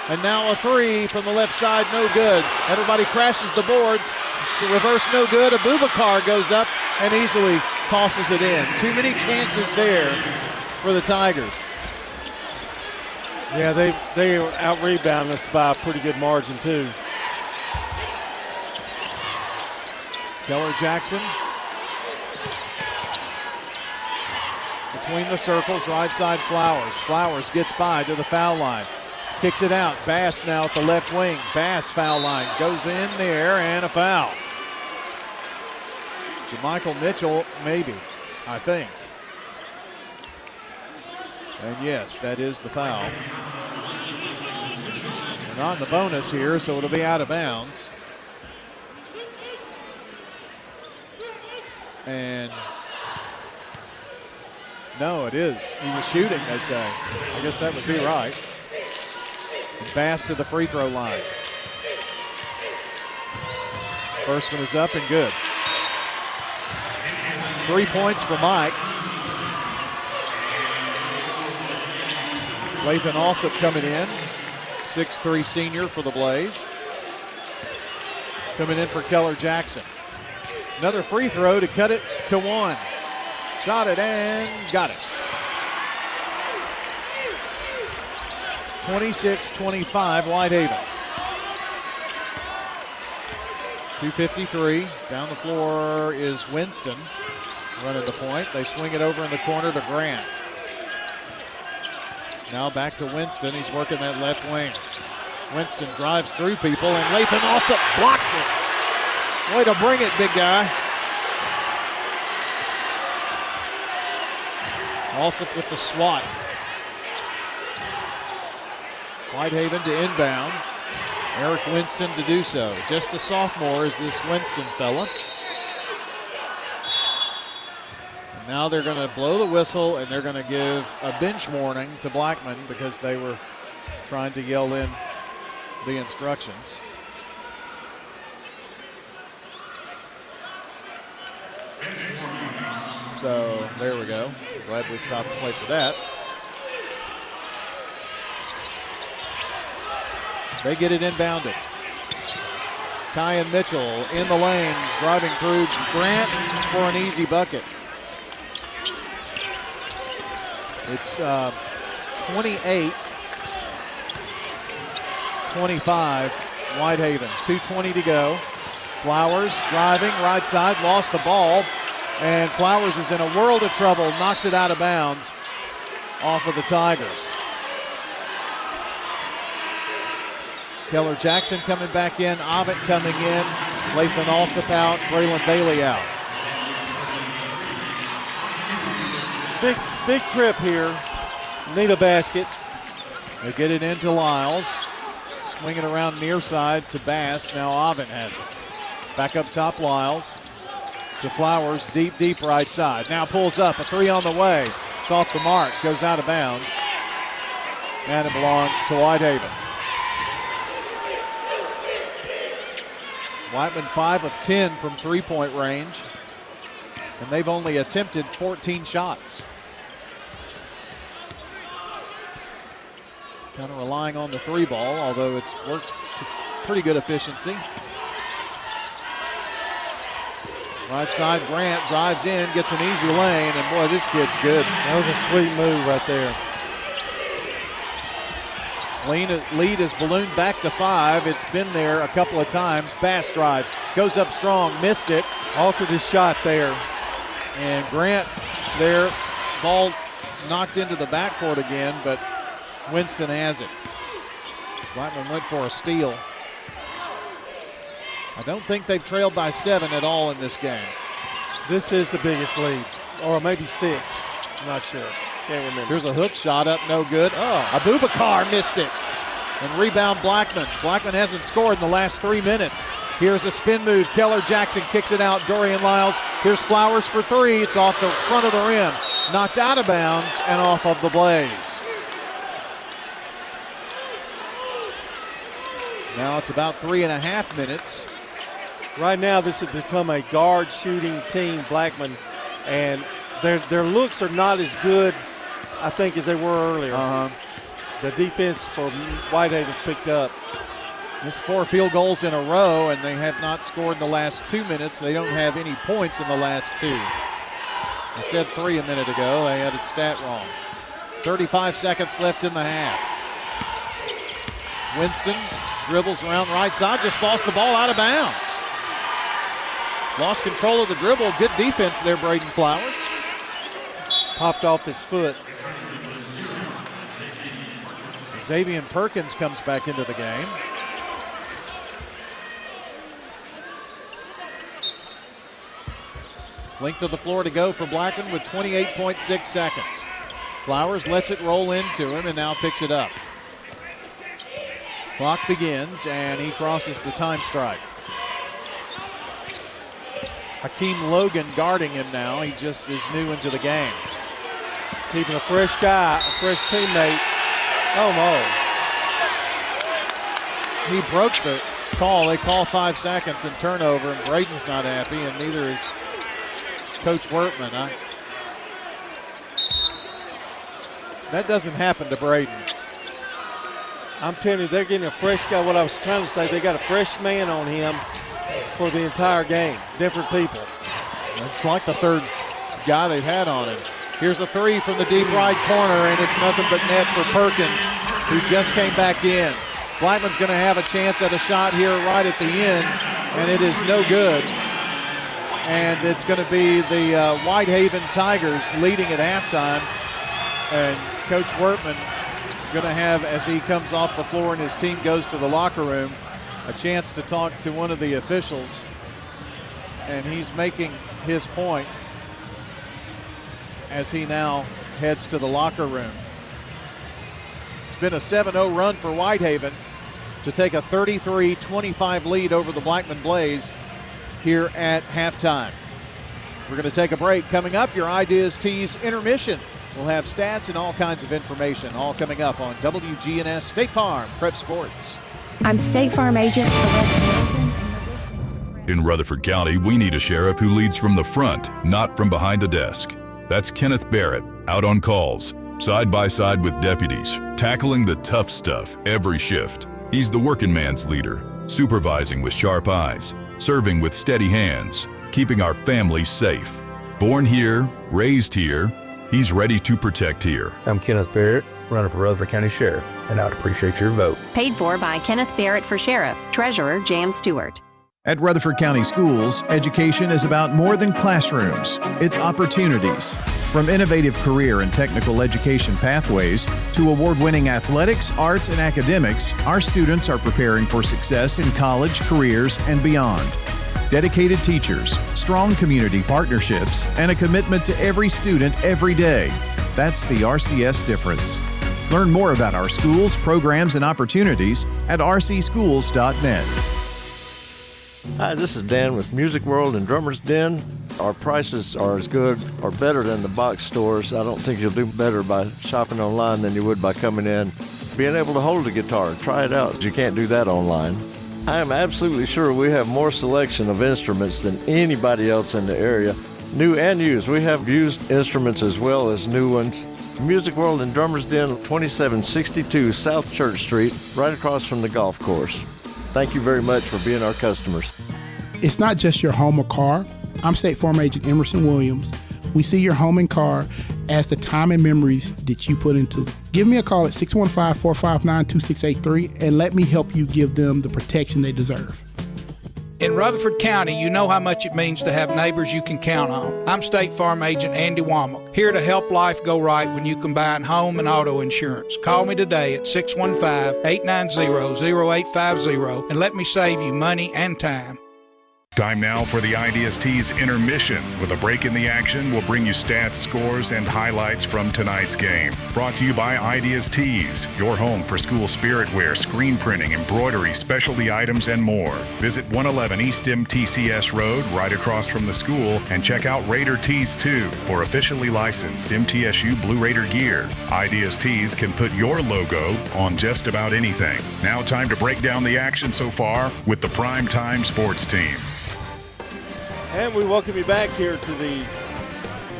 And now a 3 from the left side, no good. Everybody crashes the boards. To reverse, no good. Abubakar goes up and easily tosses it in. Too many chances there for the Tigers. Yeah, they out-rebound us by a pretty good margin, too. Keller Jackson. Between the circles, right side Flowers. Flowers gets by to the foul line. Kicks it out. Bass now at the left wing. Bass foul line. Goes in there and a foul. JaMychal Mitchell, maybe, I think. And yes, that is the foul. We're not in the bonus here, so it'll be out of bounds. And no, it is. He was shooting, they say. I guess that would be right. And Bass to the free throw line. First one is up and good. 3 points for Mike. Lathan Alsop coming in. 6'3" senior for the Blaze. Coming in for Keller Jackson. Another free throw to cut it to 1. Shot it and got it. 26-25 Whitehaven. 2:53. Down the floor is Winston running the point. They swing it over in the corner to Grant. Now back to Winston. He's working that left wing. Winston drives through people, and Lathan also blocks it. Way to bring it, big guy. Alsop with the swat. Whitehaven to inbound. Eric Winston to do so. Just a sophomore is this Winston fella. And now they're going to blow the whistle, and they're going to give a bench warning to Blackman because they were trying to yell in the instructions. So there we go. Glad we stopped to play for that. They get it inbounded. Kyan Mitchell in the lane, driving through Grant for an easy bucket. It's 28-25 Whitehaven. 2:20 to go. Flowers driving right side, lost the ball, and Flowers is in a world of trouble, knocks it out of bounds off of the Tigers. Keller Jackson coming back in, Ovitt coming in, Lathan Alsop out, Braylon Bailey out. Big trip here. Need a basket. They get it into Lyles. Swing it around near side to Bass. Now Ovitt has it. Back up top, Lyles. To Flowers, deep right side. Now pulls up, a three on the way. It's off the mark, goes out of bounds. And it belongs to Whitehaven. Whiteman 5 of 10 from three-point range, and they've only attempted 14 shots. Kind of relying on the three ball, although it's worked to pretty good efficiency. Right side, Grant drives in, gets an easy lane, and boy, this kid's good. That was a sweet move right there. Lead is ballooned back to 5. It's been there a couple of times. Bass drives, goes up strong, missed it. Altered his shot there. And Grant there, ball knocked into the backcourt again, but Winston has it. Blackman went for a steal. I don't think they've trailed by 7 at all in this game. This is the biggest lead, or maybe 6. I'm not sure. Can't remember. Here's a hook shot up, no good. Abubakar missed it. And rebound Blackman. Blackman hasn't scored in the last 3 minutes. Here's a spin move. Keller Jackson kicks it out. Dorian Lyles. Here's Flowers for 3. It's off the front of the rim. Knocked out of bounds and off of the Blaze. Now it's about 3.5 minutes. Right now this has become a guard shooting team, Blackman, and their looks are not as good, I think, as they were earlier. The defense for Whitehaven's picked up. There's 4 field goals in a row, and they have not scored in the last 2 minutes. They don't have any points in the last 2. I said 3 a minute ago. They had it stat wrong. 35 seconds left in the half. Winston dribbles around right side, just lost the ball out of bounds. Lost control of the dribble. Good defense there, Braden Flowers. Popped off his foot. Xavier Perkins comes back into the game. Length of the floor to go for Blackman with 28.6 seconds. Flowers lets it roll into him and now picks it up. Clock begins and he crosses the time strike. Hakeem Logan guarding him now. He just is new into the game. Keeping a fresh guy, a fresh teammate. Oh, no. He broke the call. They call 5 seconds and turnover, and Braden's not happy, and neither is Coach Wortman. That doesn't happen to Braden. I'm telling you, they're getting a fresh guy. What I was trying to say, they got a fresh man on him for the entire game. Different people. It's like the third guy they've had on him. Here's a three from the deep right corner, and it's nothing but net for Perkins, who just came back in. Blackman's going to have a chance at a shot here right at the end, and it is no good. And it's going to be the Whitehaven Tigers leading at halftime. And Coach Wortman going to have, as he comes off the floor and his team goes to the locker room, a chance to talk to one of the officials. And he's making his point as he now heads to the locker room. It's been a 7-0 run for Whitehaven to take a 33-25 lead over the Blackman Blaze here at halftime. We're going to take a break. Coming up, your Ideas Tees intermission. We'll have stats and all kinds of information, all coming up on WGNS State Farm Prep Sports. I'm State Farm Agent Celeste Hamilton. In Rutherford County, we need a sheriff who leads from the front, not from behind the desk. That's Kenneth Barrett, out on calls, side by side with deputies, tackling the tough stuff every shift. He's the working man's leader, supervising with sharp eyes, serving with steady hands, keeping our families safe. Born here, raised here, he's ready to protect here. I'm Kenneth Barrett, running for Rutherford County Sheriff, and I would appreciate your vote. Paid for by Kenneth Barrett for Sheriff, Treasurer Jam Stewart. At Rutherford County Schools, education is about more than classrooms. It's opportunities. From innovative career and technical education pathways to award-winning athletics, arts, and academics, our students are preparing for success in college, careers, and beyond. Dedicated teachers, strong community partnerships, and a commitment to every student every day. That's the RCS difference. Learn more about our schools, programs, and opportunities at rcschools.net. Hi, this is Dan with Music World and Drummers Den. Our prices are as good or better than the box stores. I don't think you'll do better by shopping online than you would by coming in. Being able to hold a guitar, try it out. You can't do that online. I am absolutely sure we have more selection of instruments than anybody else in the area. New and used. We have used instruments as well as new ones. Music World and Drummers Den, 2762 South Church Street, right across from the golf course. Thank you very much for being our customers. It's not just your home or car. I'm State Farm Agent Emerson Williams. We see your home and car as the time and memories that you put into it. Give me a call at 615-459-2683 and let me help you give them the protection they deserve. In Rutherford County, you know how much it means to have neighbors you can count on. I'm State Farm Agent Andy Womack, here to help life go right when you combine home and auto insurance. Call me today at 615-890-0850 and let me save you money and time. Time now for the Ideas Tees intermission. With a break in the action, we'll bring you stats, scores, and highlights from tonight's game. Brought to you by Ideas Tees, your home for school spirit wear, screen printing, embroidery, specialty items, and more. Visit 111 East MTCS Road, right across from the school, and check out Raider Tees 2 for officially licensed MTSU Blue Raider gear. Ideas Tees can put your logo on just about anything. Now time to break down the action so far with the Primetime Sports Team. And we welcome you back here to the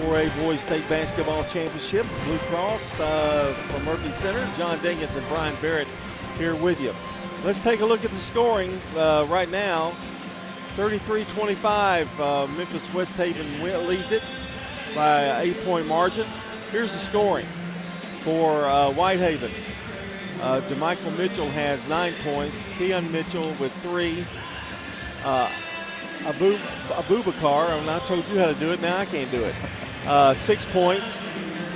4A Boys State Basketball Championship. Blue Cross from Murphy Center. John Dinkins and Brian Barrett here with you. Let's take a look at the scoring right now. 33-25. Memphis Whitehaven leads it by an 8-point margin. Here's the scoring for Whitehaven. JaMichael Mitchell has 9 points. Keon Mitchell with 3. Abubakar, and I told you how to do it, now I can't do it. 6 points.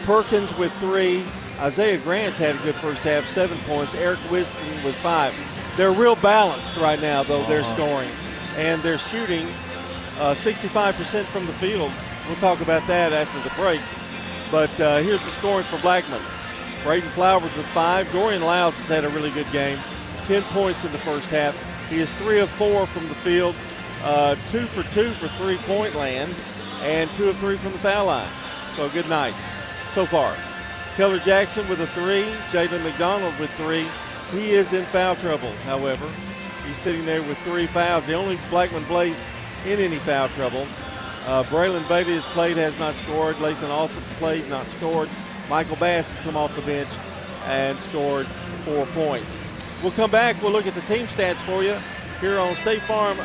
Perkins with 3. Isaiah Grant's had a good first half, 7 points. Eric Wiston with 5. They're real balanced right now, though, they're scoring. And they're shooting 65% from the field. We'll talk about that after the break. But here's the scoring for Blackman. Braden Flowers with 5. Dorian Lyles has had a really good game. 10 points in the first half. He is 3 of 4 from the field. 2 for 2 for three-point land, and 2 of 3 from the foul line. So a good night so far. Keller Jackson with a 3, Jalen McDonald with 3. He is in foul trouble, however. He's sitting there with 3 fouls. The only Blackman Blaze in any foul trouble. Braylon Bailey has played, has not scored. Lathan also played, not scored. Michael Bass has come off the bench and scored 4 points. We'll come back. We'll look at the team stats for you here on State Farm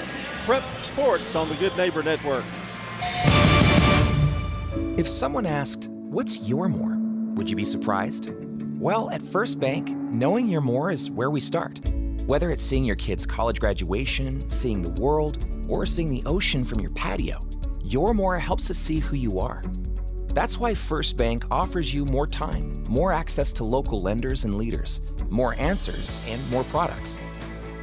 Prep Sports on the Good Neighbor Network. If someone asked, what's your more? Would you be surprised? Well, at First Bank, knowing your more is where we start. Whether it's seeing your kid's college graduation, seeing the world, or seeing the ocean from your patio, your more helps us see who you are. That's why First Bank offers you more time, more access to local lenders and leaders, more answers, and more products.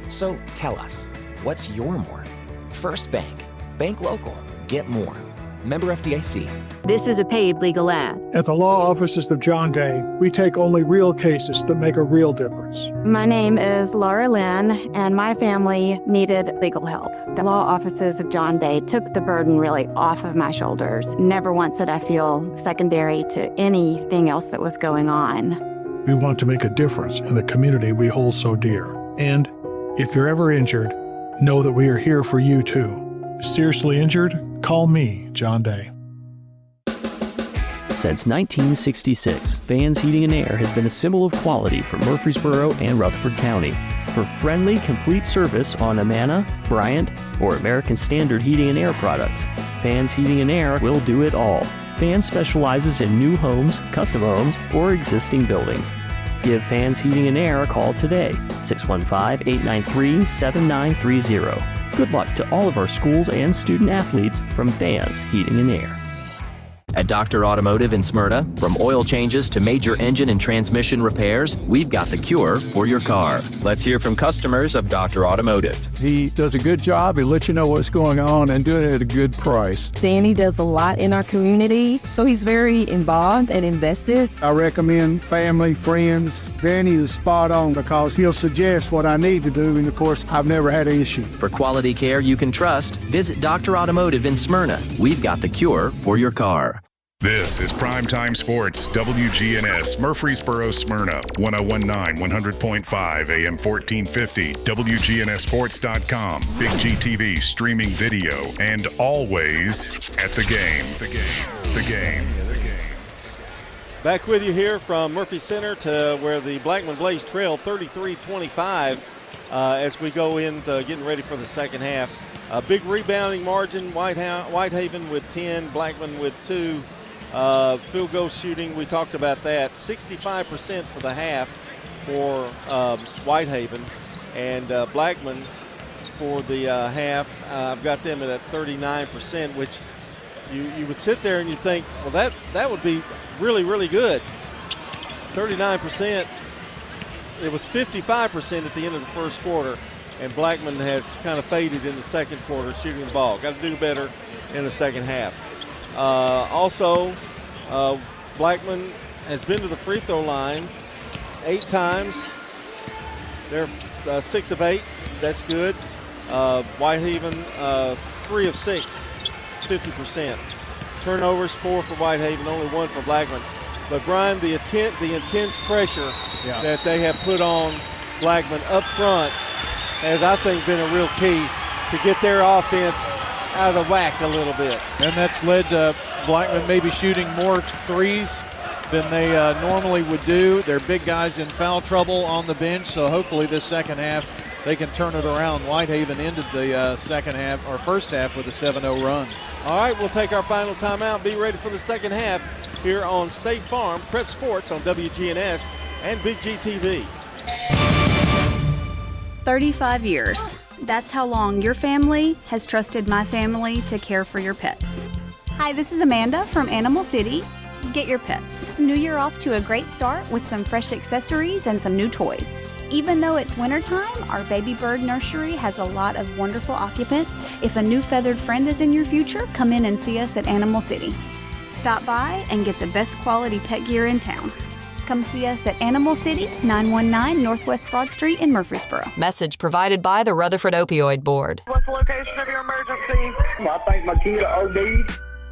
So tell us, what's your more? First Bank. Bank local. Get more. Member FDIC. This is a paid legal ad. At the law offices of John Day, we take only real cases that make a real difference. My name is Laura Lynn, and my family needed legal help. The law offices of John Day took the burden really off of my shoulders. Never once did I feel secondary to anything else that was going on. We want to make a difference in the community we hold so dear. And if you're ever injured, know that we are here for you too. Seriously injured? Call me, John Day. Since 1966, Fans Heating and Air has been a symbol of quality for Murfreesboro and Rutherford County. For friendly, complete service on Amana, Bryant, or American Standard Heating and Air products, Fans Heating and Air will do it all. Fans specializes in new homes, custom homes, or existing buildings. Give Fans Heating and Air a call today, 615-893-7930. Good luck to all of our schools and student athletes from Fans Heating and Air. At Dr. Automotive in Smyrna, from oil changes to major engine and transmission repairs, we've got the cure for your car. Let's hear from customers of Dr. Automotive. He does a good job. He lets you know what's going on and doing it at a good price. Danny does a lot in our community, so he's very involved and invested. I recommend family, friends. Danny is spot on because he'll suggest what I need to do, and of course, I've never had an issue. For quality care you can trust, visit Dr. Automotive in Smyrna. We've got the cure for your car. This is Primetime Sports, WGNS, Murfreesboro, Smyrna, 1019, 100.5, AM 1450, WGNSSports.com, Big GTV, streaming video, and always at the game. The game. Back with you here from Murphy Center to where the Blackman Blaze trail 33-25 as we go into getting ready for the second half. A big rebounding margin, Whitehaven with 10, Blackman with 2. Field goal shooting, we talked about that. 65% for the half for Whitehaven, and Blackman for the half. I've got them at 39%, which you would sit there and you think, well, that would be really, really good. 39%. It was 55% at the end of the first quarter, and Blackman has kind of faded in the second quarter shooting the ball. Got to do better in the second half. Also, Blackman has been to the free throw line 8 times. They're 6 of 8. That's good. Whitehaven 3 of 6, 50%. Turnovers 4 for Whitehaven, only 1 for Blackman. But Brian, the intense pressure that they have put on Blackman up front has, I think, been a real key to get their offense out of the whack a little bit. And that's led to Blackman maybe shooting more threes than they normally would do. They're big guys in foul trouble on the bench, so hopefully this second half they can turn it around. Whitehaven ended the first half with a 7-0 run. All right, we'll take our final timeout. Be ready for the second half here on State Farm Prep Sports on WGNS and Big GTV. 35 years. That's how long your family has trusted my family to care for your pets. Hi, this is Amanda from Animal City. Get your pets. New Year off to a great start with some fresh accessories and some new toys. Even though it's wintertime, our baby bird nursery has a lot of wonderful occupants. If a new feathered friend is in your future, come in and see us at Animal City. Stop by and get the best quality pet gear in town. Come see us at Animal City, 919 Northwest Broad Street in Murfreesboro. Message provided by the Rutherford Opioid Board. What's the location of your emergency? I think my kid OD'd.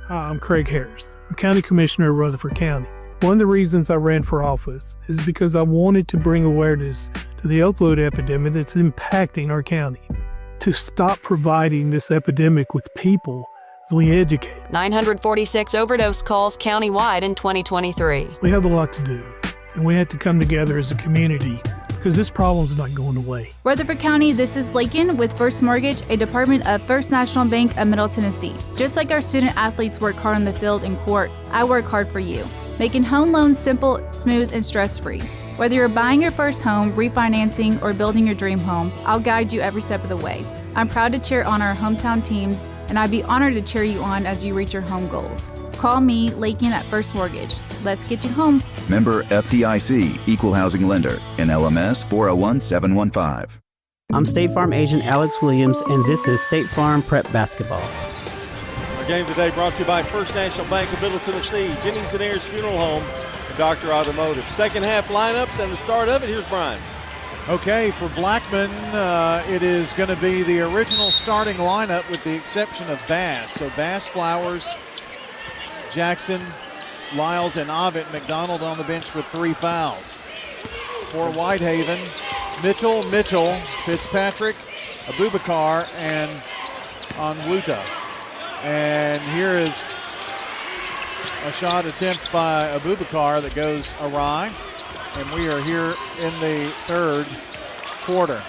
Hi, I'm Craig Harris. I'm County Commissioner of Rutherford County. One of the reasons I ran for office is because I wanted to bring awareness to the opioid epidemic that's impacting our county. To stop providing this epidemic with people as we educate. 946 overdose calls countywide in 2023. We have a lot to do, and we have to come together as a community because this problem's not going away. Rutherford County, this is Lakin with First Mortgage, a department of First National Bank of Middle Tennessee. Just like our student athletes work hard on the field and court, I work hard for you, making home loans simple, smooth, and stress-free. Whether you're buying your first home, refinancing, or building your dream home, I'll guide you every step of the way. I'm proud to cheer on our hometown teams, and I'd be honored to cheer you on as you reach your home goals. Call me, Lakin at First Mortgage. Let's get you home. Member FDIC, Equal Housing Lender, NLMS 401715. I'm State Farm Agent Alex Williams, and this is State Farm Prep Basketball. Our game today brought to you by First National Bank of Middle Tennessee, Jennings & Ayers Funeral Home, and Dr. Automotive. Second half lineups and the start of it. Here's Brian. Okay, for Blackman, it is going to be the original starting lineup with the exception of Bass. So Bass, Flowers, Jackson, Lyles, and Ovitt. McDonald on the bench with 3 fouls. For Whitehaven, Mitchell, Fitzpatrick, Abubakar, and Onwuta. And here is a shot attempt by Abubakar that goes awry. And we are here in the third quarter.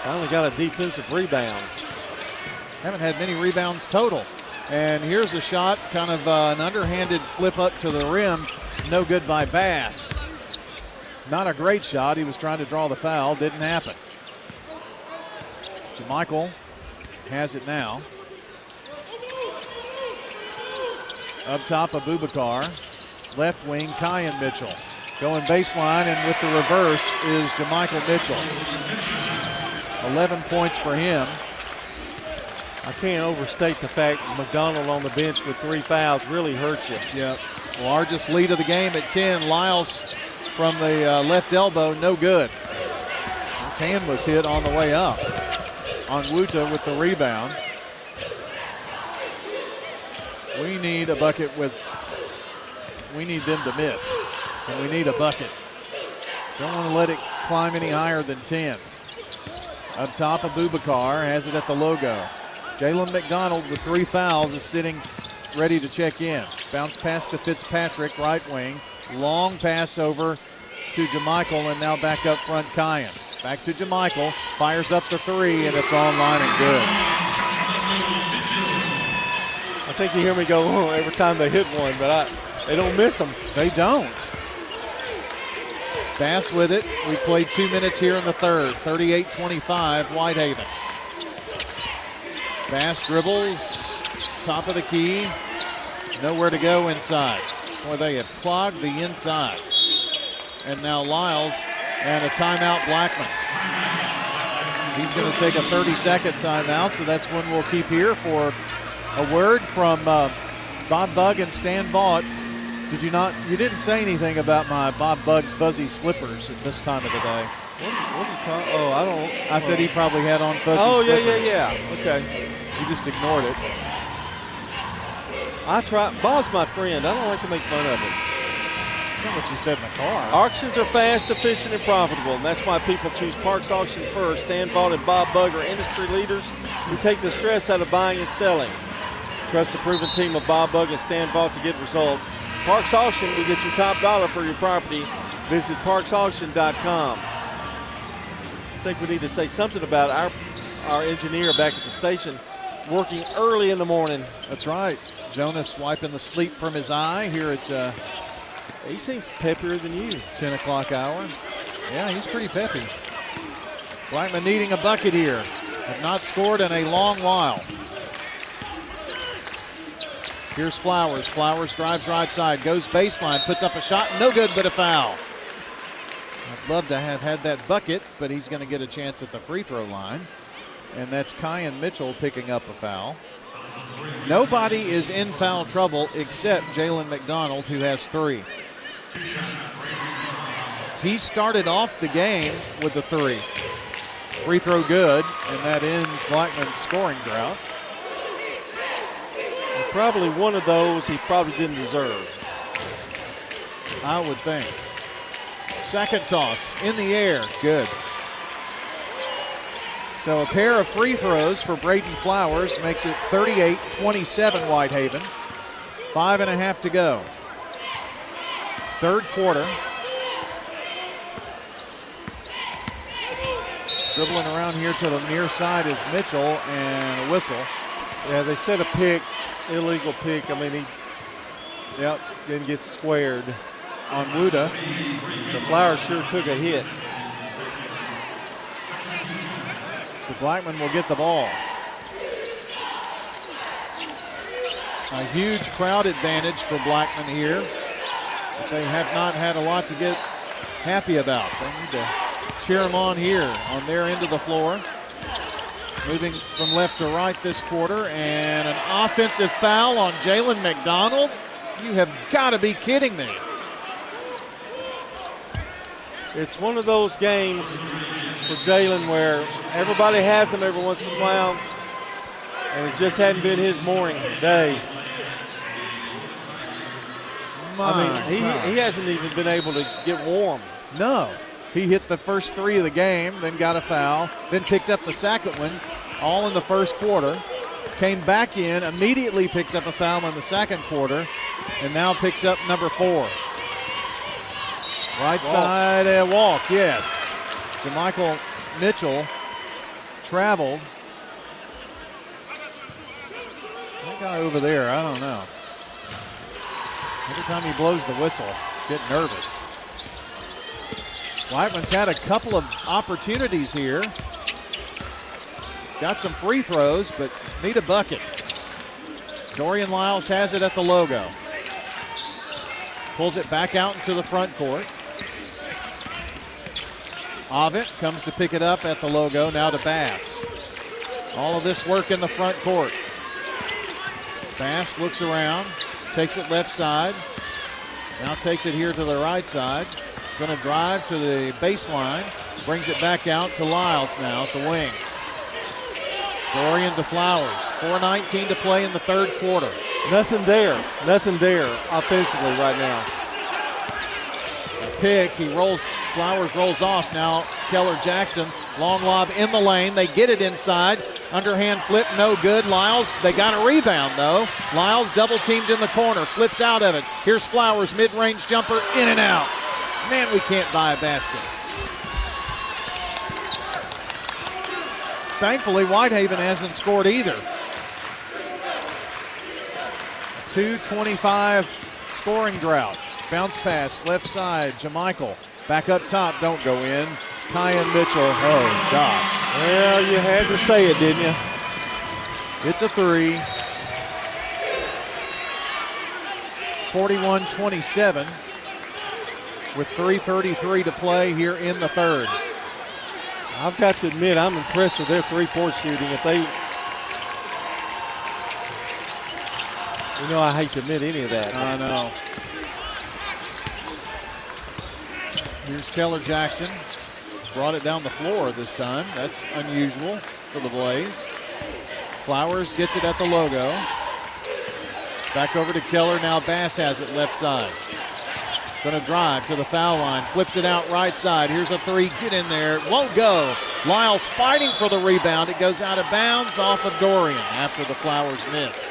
Finally got a defensive rebound. Haven't had many rebounds total. And here's a shot, kind of an underhanded flip up to the rim. No good by Bass. Not a great shot. He was trying to draw the foul. Didn't happen. Jamichael has it now. Up top, Abubakar. Left wing, Kyan Mitchell. Going baseline, and with the reverse is Jamichael Mitchell. 11 points for him. I can't overstate the fact McDonald on the bench with 3 fouls really hurts you. Yep. Largest lead of the game at 10. Lyles from the left elbow, no good. His hand was hit on the way up. Onwuta with the rebound. We need a bucket we need them to miss. And we need a bucket. Don't want to let it climb any higher than 10. Up top, Abubakar has it at the logo. Jalen McDonald with 3 fouls is sitting ready to check in. Bounce pass to Fitzpatrick, right wing. Long pass over to Jamichael, and now back up front, Kyan. Back to Jamichael, fires up the 3, and it's online and good. I think you hear me go, oh, every time they hit one, but they don't miss them. They don't. Bass with it. We played 2 minutes here in the third. 38-25, Whitehaven. Bass dribbles, top of the key. Nowhere to go inside. Boy, they have clogged the inside. And now Lyles and a timeout, Blackman. He's going to take a 30-second timeout, so that's one we'll keep here for a word from Bob Bugg and Stan Vaught. You didn't say anything about my Bob Bugg fuzzy slippers at this time of the day. What are you talking? Oh, I don't. I said he probably had on fuzzy slippers. Oh, yeah. Okay. You just ignored it. I try. Bob's my friend. I don't like to make fun of him. That's not what you said in the car. Auctions are fast, efficient, and profitable, and that's why people choose Parks Auction first. Stan Vaught and Bob Bugg are industry leaders who take the stress out of buying and selling. Trust the proven team of Bob Bugg and Stan Vaught to get results. Parks Auction will get you top dollar for your property. Visit parksauction.com. I think we need to say something about our engineer back at the station working early in the morning. That's right. Jonas wiping the sleep from his eye here at he seems peppier than you. 10 o'clock hour. Yeah, he's pretty peppy. Blackman needing a bucket here. Have not scored in a long while. Here's Flowers. Flowers drives right side, goes baseline, puts up a shot, no good, but a foul. I'd love to have had that bucket, but he's going to get a chance at the free throw line. And that's Kyan Mitchell picking up a foul. Nobody is in foul trouble except Jalen McDonald, who has 3. He started off the game with a 3. Free throw good, and that ends Blackman's scoring drought. Probably one of those he probably didn't deserve. I would think. Second toss in the air, good. So a pair of free throws for Braden Flowers makes it 38-27 Whitehaven. 5.5 to go. Third quarter. Dribbling around here to the near side is Mitchell, and a whistle. Yeah, they set a pick, illegal pick. I mean, he didn't get squared. On Wuda. The Flowers sure took a hit. So Blackman will get the ball. A huge crowd advantage for Blackman here. But they have not had a lot to get happy about. They need to cheer them on here on their end of the floor. Moving from left to right this quarter, and an offensive foul on Jalen McDonald. You have got to be kidding me. It's one of those games for Jalen where everybody has him every once in a while, and it just hadn't been his morning day. He hasn't even been able to get warm. No. He hit the first 3 of the game, then got a foul, then picked up the second one, all in the first quarter. Came back in, immediately picked up a foul in the second quarter, and now picks up number 4. Right side, a walk, yes. Jamichael Mitchell traveled. That guy over there, I don't know. Every time he blows the whistle, get nervous. Blackman's had a couple of opportunities here. Got some free throws, but need a bucket. Dorian Lyles has it at the logo. Pulls it back out into the front court. Ovitt comes to pick it up at the logo, now to Bass. All of this work in the front court. Bass looks around, takes it left side. Now takes it here to the right side. Going to drive to the baseline. Brings it back out to Lyles now at the wing. Dorian to Flowers. 4:19 to play in the third quarter. Nothing there offensively right now. A pick, Flowers rolls off now. Keller Jackson, long lob in the lane. They get it inside. Underhand flip, no good. Lyles, they got a rebound though. Lyles double teamed in the corner, flips out of it. Here's Flowers, mid-range jumper, in and out. Man, we can't buy a basket. Thankfully, Whitehaven hasn't scored either. 2:25 scoring drought. Bounce pass, left side, Jamichael. Back up top, don't go in. Kyan Mitchell, oh gosh. Well, you had to say it, didn't you? It's a 3. 41-27 with 3:33 to play here in the third. I've got to admit, I'm impressed with their three-point shooting. I hate to admit any of that. I know. Here's Keller Jackson. Brought it down the floor this time. That's unusual for the Blaze. Flowers gets it at the logo. Back over to Keller. Now Bass has it left side. Going to drive to the foul line. Flips it out right side. Here's a 3. Get in there. It won't go. Lyles fighting for the rebound. It goes out of bounds off of Dorian after the Flowers miss.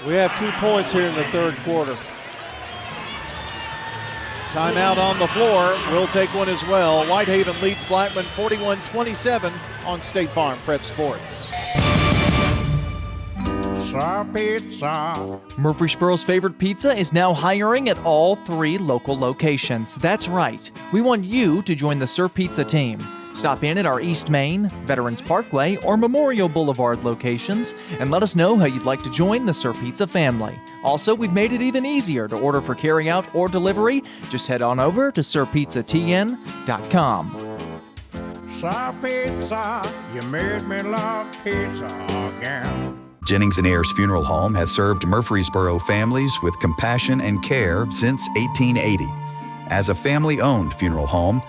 We have 2 points here in the third quarter. Timeout on the floor. We'll take one as well. Whitehaven leads Blackman 41-27 on State Farm Prep Sports. Pizza. Murfreesboro's favorite pizza is now hiring at all 3 local locations. That's right. We want you to join the Sir Pizza team. Stop in at our East Main, Veterans Parkway, or Memorial Boulevard locations and let us know how you'd like to join the Sir Pizza family. Also, we've made it even easier to order for carryout or delivery. Just head on over to sirpizzatn.com. Sir Pizza, you made me love pizza again. Jennings and Ayers Funeral Home has served Murfreesboro families with compassion and care since 1880. As a family-owned funeral home,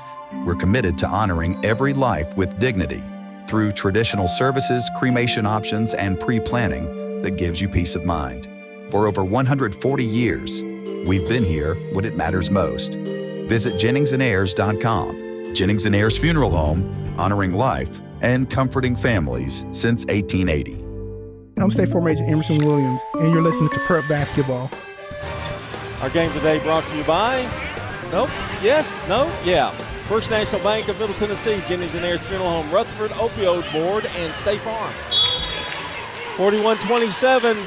we're committed to honoring every life with dignity through traditional services, cremation options, and pre-planning that gives you peace of mind. For over 140 years, we've been here when it matters most. Visit JenningsandAyers.com. Jennings and Ayers Funeral Home, honoring life and comforting families since 1880. I'm State Farm Agent Emerson Williams, and you're listening to Prep Basketball. Our game today brought to you by, nope, yes, no, yeah. First National Bank of Middle Tennessee, Jennings and Ayers Funeral Home, Rutherford Opioid Board, and State Farm. 41-27.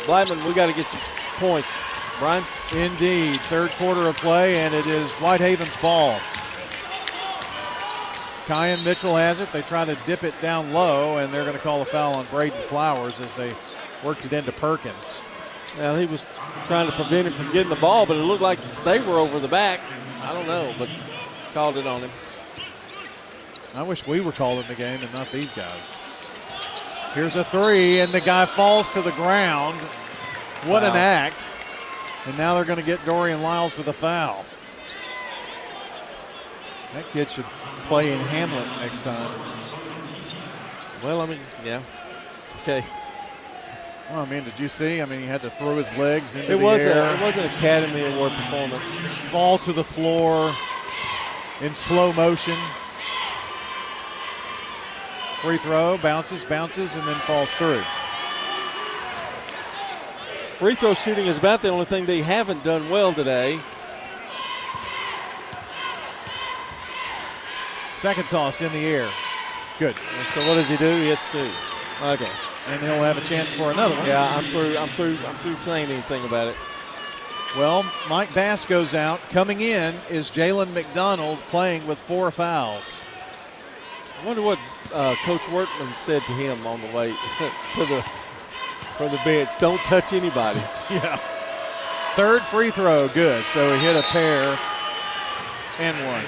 Blackman, we got to get some points. Brian? Indeed. Third quarter of play, and it is Whitehaven's ball. Kyan Mitchell has it. They try to dip it down low, and they're going to call a foul on Braden Flowers as they worked it into Perkins. Well, he was trying to prevent him from getting the ball, but it looked like they were over the back. I don't know, but called it on him. I wish we were calling the game and not these guys. Here's a three, and the guy falls to the ground. What an act. And now they're going to get Dorian Lyles with a foul. That kid should play in Hamlet next time. Well, I mean, yeah. Okay. Well, I mean, did you see? I mean, he had to throw his legs into the air. It was an Academy Award performance. Fall to the floor in slow motion. Free throw, bounces, and then falls through. Free throw shooting is about the only thing they haven't done well today. Second toss in the air. Good. And so what does he do? He hits two. Okay. And he'll have a chance for another one. Yeah, I'm through saying anything about it. Well, Mike Bass goes out. Coming in is Jalen McDonald playing with 4 fouls. I wonder what Coach Workman said to him on the way from the bench. Don't touch anybody. Yeah. Third free throw, good. So he hit a pair and one.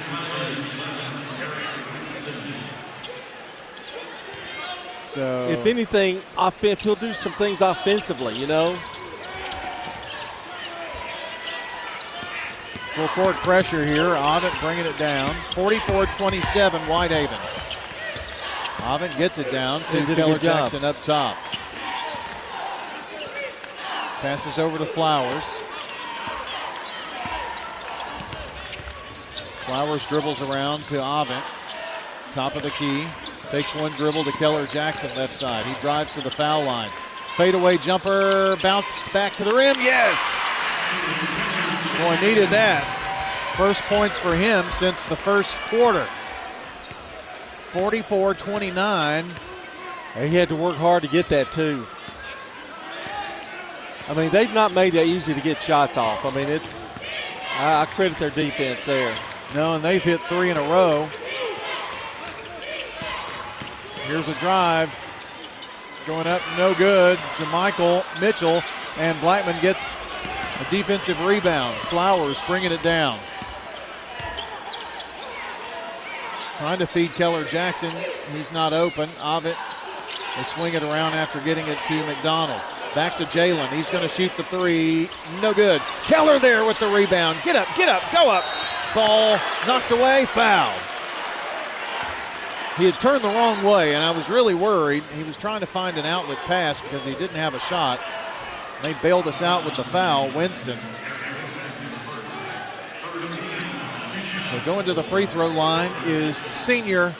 So if anything, he'll do some things offensively, you know. Full court pressure here. Ovitt bringing it down. 44-27, Whitehaven. Ovitt gets it down to Keller Jackson up top. Passes over to Flowers. Flowers dribbles around to Ovitt. Top of the key. Takes one dribble to Keller Jackson left side. He drives to the foul line. Fadeaway jumper, bounce back to the rim. Yes! Boy, needed that. First points for him since the first quarter. 44-29. And he had to work hard to get that too. I mean, they've not made it easy to get shots off. I mean, I credit their defense there. No, and they've hit 3 in a row. Here's a drive. Going up, no good. Jamichael Mitchell, and Blackman gets a defensive rebound. Flowers bringing it down. Trying to feed Keller Jackson. He's not open. Ovitt, they swing it around after getting it to McDonald. Back to Jalen. He's going to shoot the three. No good. Keller there with the rebound. Get up, go up. Ball knocked away, foul. He had turned the wrong way, and I was really worried. He was trying to find an outlet pass because he didn't have a shot. They bailed us out with the foul, Winston. So going to the free throw line is senior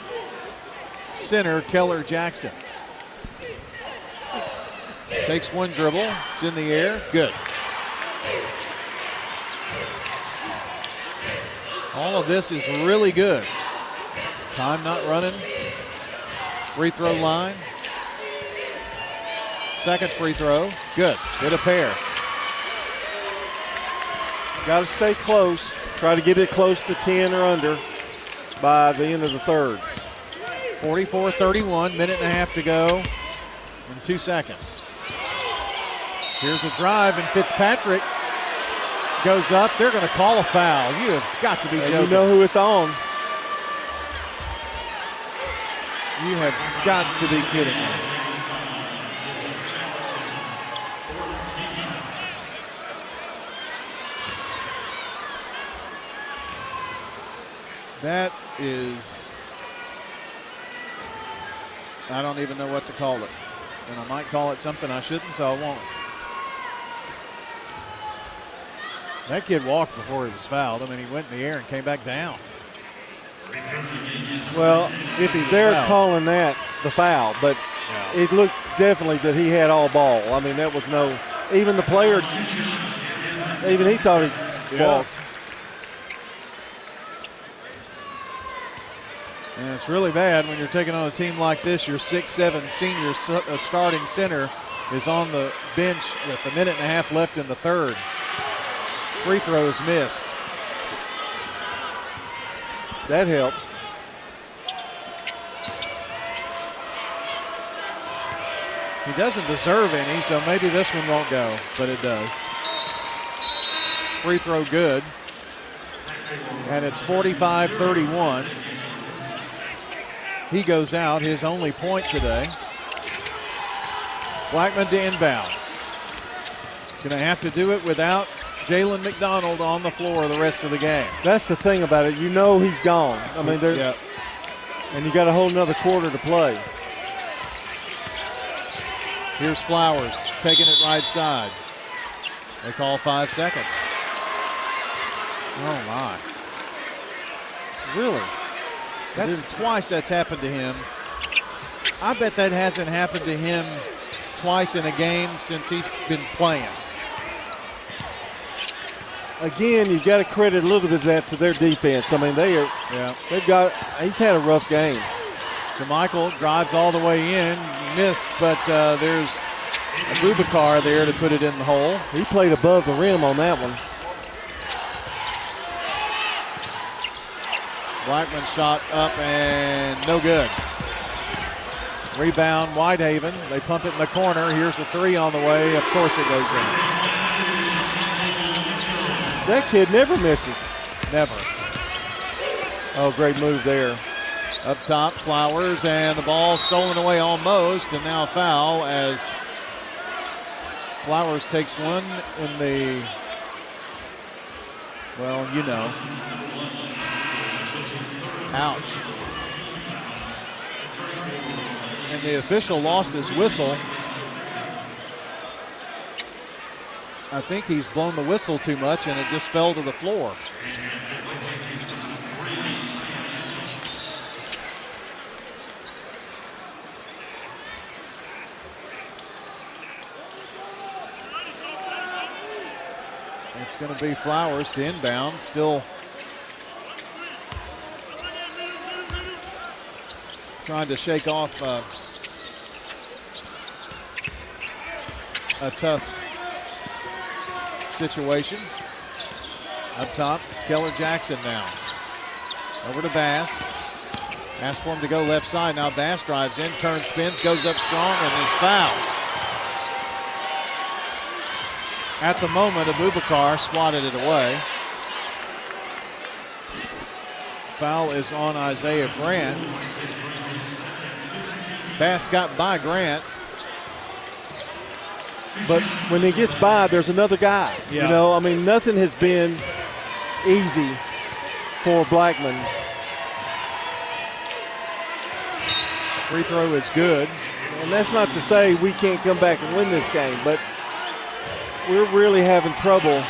center Keller Jackson. Takes one dribble. It's in the air. Good. All of this is really good. Time not running. Free throw line. Second free throw. Good. Hit a pair. Got to stay close. Try to get it close to 10 or under by the end of the third. 44-31. Minute and a half to go in 2 seconds. Here's a drive, and Fitzpatrick goes up. They're going to call a foul. You have got to be joking. You know who it's on. You have got to be kidding me. That is, I don't even know what to call it. And I might call it something I shouldn't, so I won't. That kid walked before he was fouled. I mean, he went in the air and came back down. Well, if he was they're fouled. calling that the foul, but it looked definitely that he had all ball. I mean, that was no, even the player, even he thought he walked. And it's really bad when you're taking on a team like this. Your 6'7" senior starting center is on the bench with a minute and a half left in the third. Free throws missed. That helps. He doesn't deserve any, so maybe this one won't go, but it does. Free throw good. And it's 45-31. He goes out, his only point today. Blackman to inbound. Gonna have to do it without Jalen McDonald on the floor the rest of the game. That's the thing about it. You know he's gone. I mean, and you got a whole another quarter to play. Here's Flowers taking it right side. They call 5 seconds. Oh my. Really? That's twice that's happened to him. I bet that hasn't happened to him twice in a game since he's been playing. Again, you've got to credit a little bit of that to their defense. I mean, he's had a rough game. JaMichael drives all the way in, missed, but there's Abubakar there to put it in the hole. He played above the rim on that one. Blackman shot up and no good. Rebound, Whitehaven. They pump it in the corner. Here's the three on the way. Of course it goes in. That kid never misses. Never. Oh, great move there. Up top, Flowers, and the ball stolen away almost, and now a foul as Flowers takes one in the, well, you know. Ouch. And the official lost his whistle. I think he's blown the whistle too much and it just fell to the floor. It's going to be Flowers to inbound, still trying to shake off a tough situation. Up top, Keller Jackson now. Over to Bass. Asked for him to go left side. Now Bass drives in, turns, spins, goes up strong, and is fouled. At the moment, Abubakar swatted it away. Foul is on Isaiah Grant. Bass got by Grant. But when he gets by, there's another guy. Yeah. You know, I mean, nothing has been easy for Blackman. Free throw is good. And that's not to say we can't come back and win this game, but we're really having trouble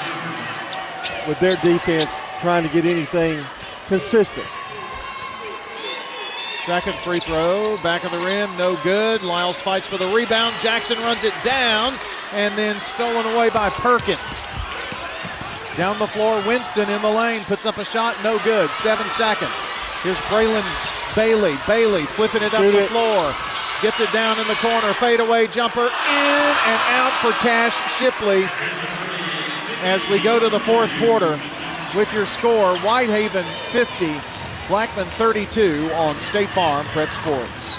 with their defense trying to get anything consistent. Second free throw, back of the rim, no good. Lyles fights for the rebound. Jackson runs it down and then stolen away by Perkins. Down the floor, Winston in the lane, puts up a shot, no good. 7 seconds. Here's Braylon Bailey. Bailey flipping it up the floor. Gets it down in the corner, fadeaway jumper, in and out for Cash Shipley. As we go to the fourth quarter with your score, Whitehaven 50, Blackman 32 on State Farm Prep Sports.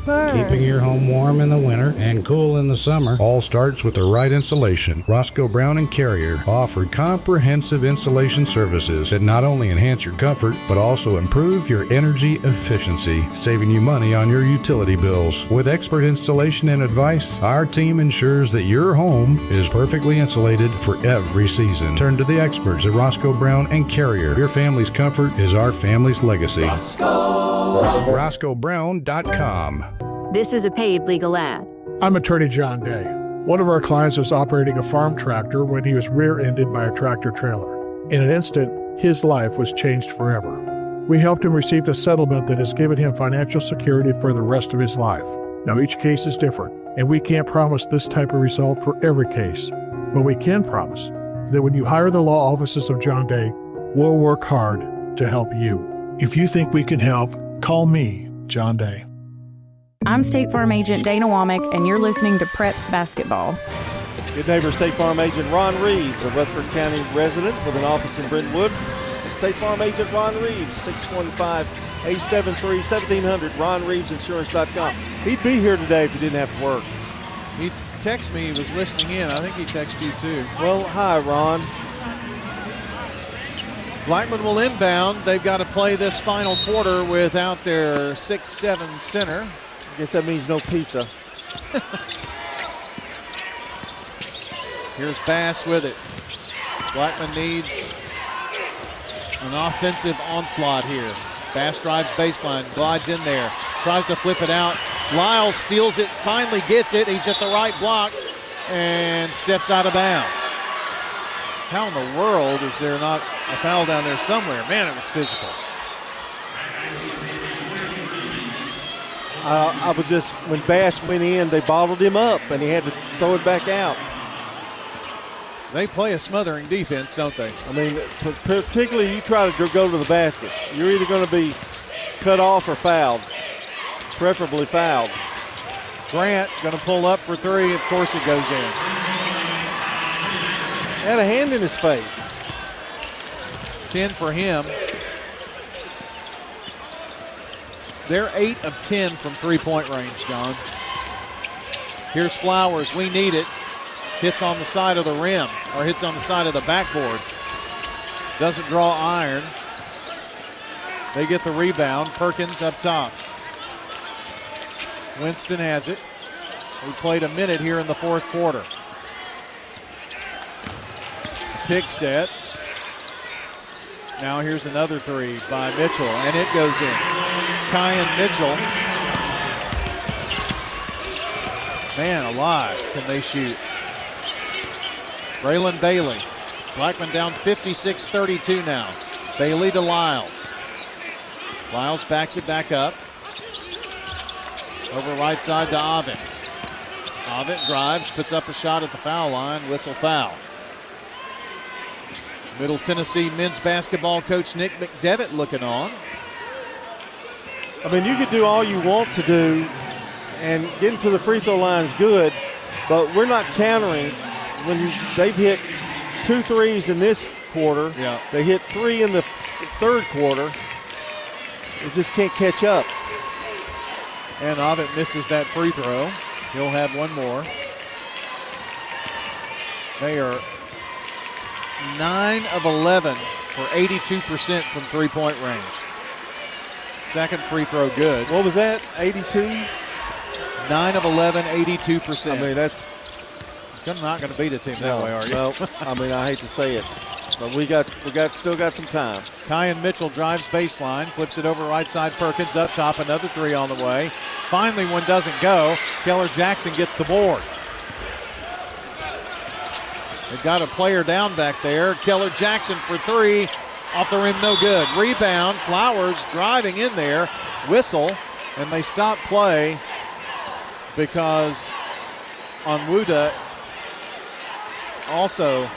Keeping your home warm in the winter and cool in the summer all starts with the right insulation. Roscoe Brown and Carrier offer comprehensive insulation services that not only enhance your comfort, but also improve your energy efficiency, saving you money on your utility bills. With expert installation and advice, our team ensures that your home is perfectly insulated for every season. Turn to the experts at Roscoe Brown and Carrier. Your family's comfort is our family's legacy. RoscoeBrown.com. This is a paid legal ad. I'm attorney John Day. One of our clients was operating a farm tractor when he was rear-ended by a tractor trailer. In an instant, his life was changed forever. We helped him receive a settlement that has given him financial security for the rest of his life. Now, each case is different, and we can't promise this type of result for every case. But we can promise that when you hire the law offices of John Day, we'll work hard to help you. If you think we can help, call me, John Day. I'm State Farm Agent Dana Womack, and you're listening to Prep Basketball. Good neighbor, State Farm Agent Ron Reeves, a Rutherford County resident with an office in Brentwood. State Farm Agent Ron Reeves, 615-873-1700, RonReevesInsurance.com. He'd be here today if he didn't have to work. He texted me he was listening in. I think he texted you too. Well, hi, Ron. Blackman will inbound. They've got to play this final quarter without their 6'7" center. I guess that means no pizza. Here's Bass with it. Blackman needs an offensive onslaught here. Bass drives baseline, glides in there, tries to flip it out. Lyles steals it, finally gets it. He's at the right block and steps out of bounds. How in the world is there not a foul down there somewhere? Man, it was physical. I was just, when Bass went in, they bottled him up and he had to throw it back out. They play a smothering defense, don't they? I mean, particularly you try to go to the basket. You're either going to be cut off or fouled, preferably fouled. Grant going to pull up for three. Of course it goes in. Had a hand in his face. 10 for him. They're 8 of 10 from three-point range, John. Here's Flowers. We need it. Hits on the side of the rim, or hits on the side of the backboard. Doesn't draw iron. They get the rebound. Perkins up top. Winston has it. We played a minute here in the fourth quarter. Pick set. Now here's another three by Mitchell, and it goes in. Kyan Mitchell. Man alive, can they shoot. Braylon Bailey. Blackman down 56-32 now. Bailey to Lyles. Lyles backs it back up. Over right side to Ovitt. Ovitt drives, puts up a shot at the foul line, whistle foul. Middle Tennessee men's basketball coach Nick McDevitt looking on. I mean, you could do all you want to do, and getting to the free throw line is good, but we're not countering. When they've hit 2 threes in this quarter, yeah. They hit 3 in the third quarter. They just can't catch up. And Ovitt misses that free throw. He'll have one more. They are 9 of 11 for 82% from three-point range. Second free throw good. What was that, 82? 9 of 11, 82%. I mean, that's... You're not going to beat a team that way, are you? No, I mean, I hate to say it, but still got some time. Kyan Mitchell drives baseline, flips it over right side. Perkins up top, another three on the way. Finally, one doesn't go. Keller Jackson gets the board. They've got a player down back there. Keller Jackson for three. Off the rim, no good. Rebound, Flowers driving in there. Whistle, and they stop play because Onwuda also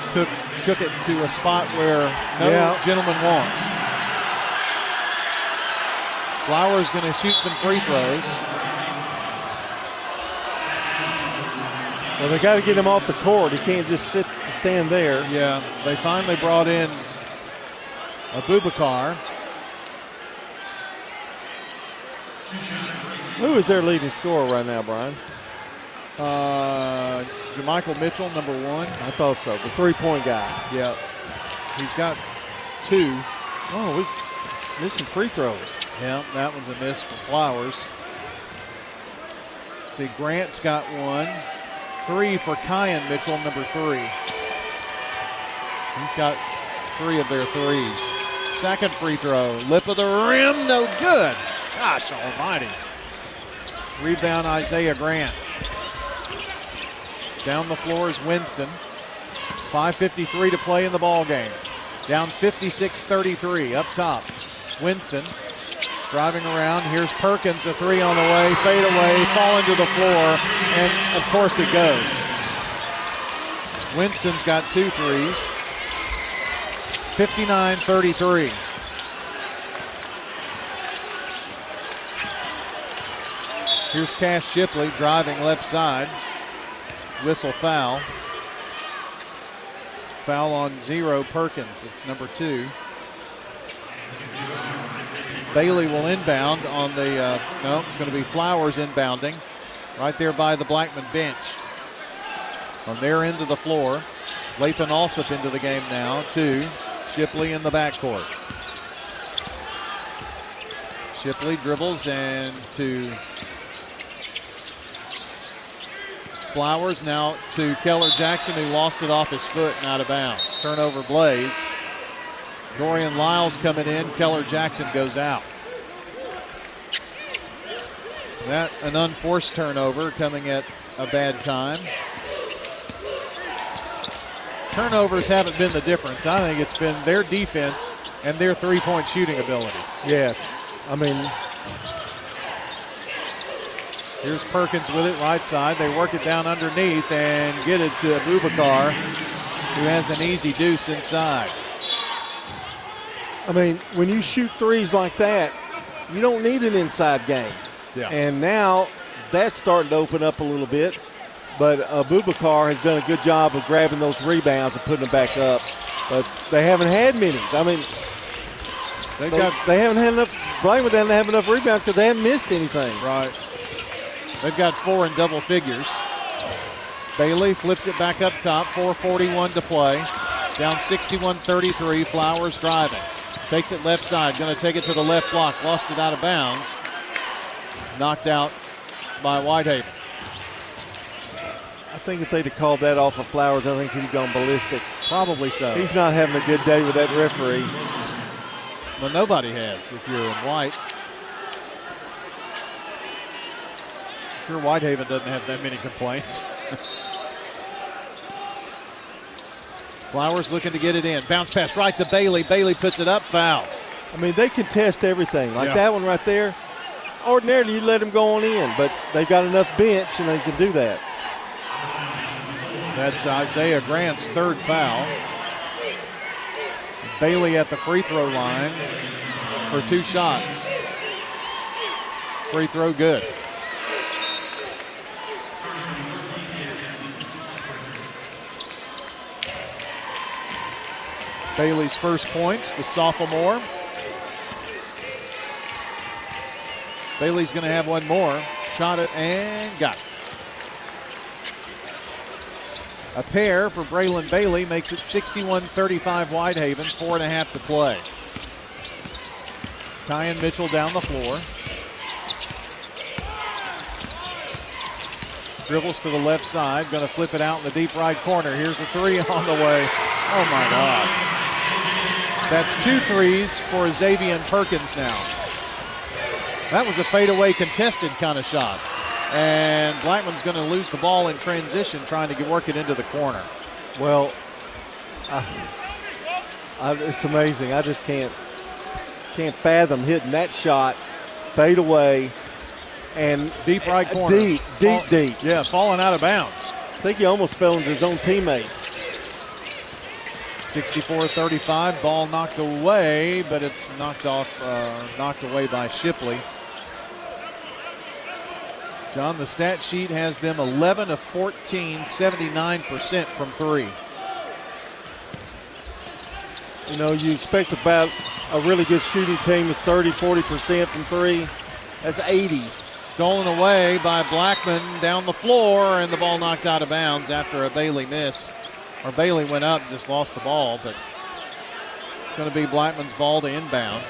took it to a spot where no gentleman wants. Flowers going to shoot some free throws. Well, they got to get him off the court. He can't just stand there. Yeah, they finally brought in Abubakar. Who is their leading scorer right now, Brian? Jermichael Mitchell, number 1. I thought so. The three-point guy. Yeah. He's got 2. Oh, we missing free throws. Yeah, that one's a miss for Flowers. Let's see, Grant's got 1. 3 for Kyan Mitchell, number 3. He's got 3 of their threes. Second free throw, lip of the rim, no good. Gosh almighty. Rebound, Isaiah Grant. Down the floor is Winston. 5:53 to play in the ball game. Down 56-33, up top. Winston driving around. Here's Perkins, a 3 on the way, fade away, fall into the floor, and of course it goes. Winston's got 2 threes. 59-33. Here's Cash Shipley driving left side. Whistle foul. Foul on 0, Perkins. It's number 2. Bailey will inbound on the, no, it's going to be Flowers inbounding right there by the Blackman bench. On their end of the floor, Lathan Alsop into the game now, 2. Shipley in the backcourt. Shipley dribbles and to Flowers, now to Keller Jackson, who lost it off his foot and out of bounds. Turnover Blaze. Dorian Lyles coming in. Keller Jackson goes out. That an unforced turnover coming at a bad time. Turnovers haven't been the difference. I think it's been their defense and their three-point shooting ability. Yes. I mean, here's Perkins with it right side. They work it down underneath and get it to Abubakar, who has an easy deuce inside. I mean, when you shoot threes like that, you don't need an inside game. Yeah. And now that's starting to open up a little bit. But Abubakar has done a good job of grabbing those rebounds and putting them back up. But they haven't had many. I mean, they haven't had enough. Blackman doesn't have enough rebounds because they haven't missed anything. Right. They've got 4 in double figures. Bailey flips it back up top. 4:41 to play. Down 61-33. Flowers driving. Takes it left side. Going to take it to the left block. Lost it out of bounds. Knocked out by Whitehaven. I think if they'd have called that off of Flowers, I think he'd have gone ballistic. Probably so. He's not having a good day with that referee. Well, nobody has if you're in white. I'm sure Whitehaven doesn't have that many complaints. Flowers looking to get it in. Bounce pass right to Bailey. Bailey puts it up, foul. I mean, they contest everything. Like that one right there. Ordinarily, you let them go on in, but they've got enough bench and they can do that. That's Isaiah Grant's 3rd foul. Bailey at the free throw line for 2 shots. Free throw good. Bailey's first points, the sophomore. Bailey's going to have one more. Shot it and got it. A pair for Braylon Bailey makes it 61-35 Whitehaven, 4.5 to play. Kyan Mitchell down the floor. Dribbles to the left side, going to flip it out in the deep right corner. Here's the 3 on the way. Oh my gosh. That's 2 threes for Xavier Perkins now. That was a fadeaway contested kind of shot. And Blackman's going to lose the ball in transition trying to work it into the corner. Well, it's amazing. I just can't fathom hitting that shot, fade away, and deep right corner. Deep. Yeah, falling out of bounds. I think he almost fell into his own teammates. 64-35, ball knocked away, but it's knocked away by Shipley. John, the stat sheet has them 11 of 14, 79% from 3. You know, you expect about a really good shooting team is 30, 40% from 3. That's 80. Stolen away by Blackman down the floor, and the ball knocked out of bounds after a Bailey miss. Or Bailey went up and just lost the ball, but it's going to be Blackman's ball to inbound.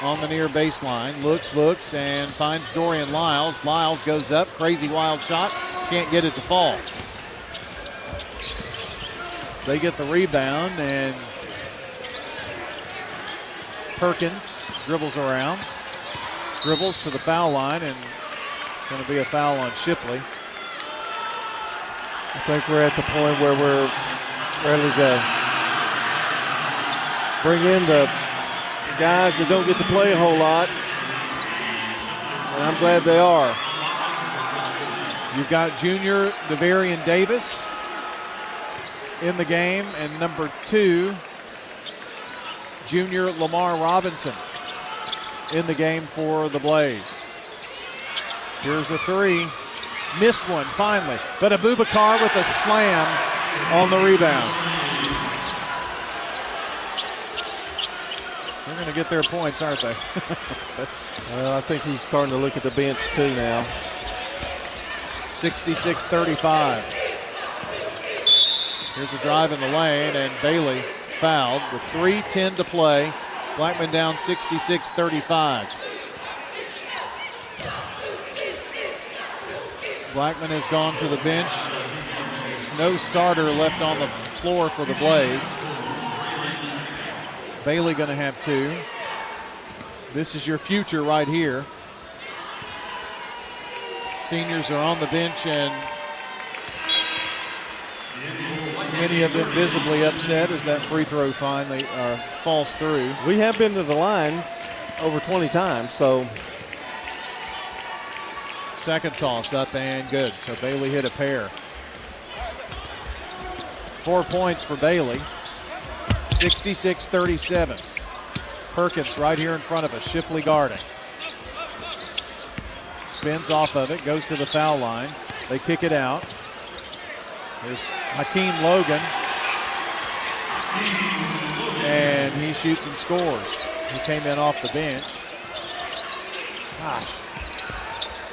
On the near baseline, looks, and finds Dorian Lyles. Lyles goes up, crazy wild shot, can't get it to fall. They get the rebound, and Perkins dribbles around. Dribbles to the foul line, and going to be a foul on Shipley. I think we're at the point where we're ready to bring in the guys that don't get to play a whole lot, and I'm glad they are. You've got junior Devarian Davis in the game, and number 2, junior Lamar Robinson in the game for the Blaze. Here's a 3. Missed one finally, but Abubakar with a slam on the rebound. They're going to get their points, aren't they? Well, I think he's starting to look at the bench too now. 66-35. Here's a drive in the lane, and Bailey fouled with 3:10 to play. Blackman down 66-35. Blackman has gone to the bench. There's no starter left on the floor for the Blaze. Bailey going to have 2. This is your future right here. Seniors are on the bench, and many of them visibly upset as that free throw finally falls through. We have been to the line over 20 times, so. Second toss up and good. So Bailey hit a pair. 4 points for Bailey. 66-37. Perkins right here in front of us. Shipley guarding. Spins off of it, goes to the foul line. They kick it out. There's Hakeem Logan. And he shoots and scores. He came in off the bench. Gosh,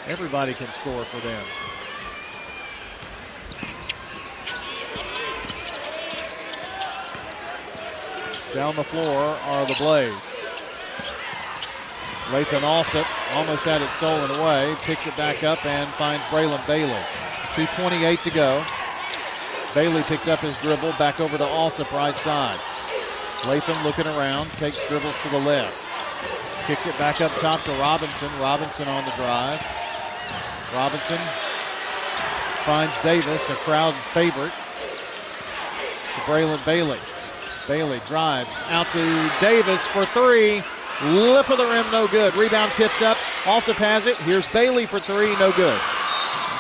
everybody can score for them. Down the floor are the Blaze. Lathan Alsop almost had it stolen away, picks it back up and finds Braylon Bailey. 2:28 to go. Bailey picked up his dribble, back over to Alsop right side. Lathan looking around, takes dribbles to the left. Kicks it back up top to Robinson. Robinson on the drive. Robinson finds Davis, a crowd favorite, to Braylon Bailey. Bailey drives out to Davis for 3. Lip of the rim, no good. Rebound tipped up. Alsop has it. Here's Bailey for 3, no good.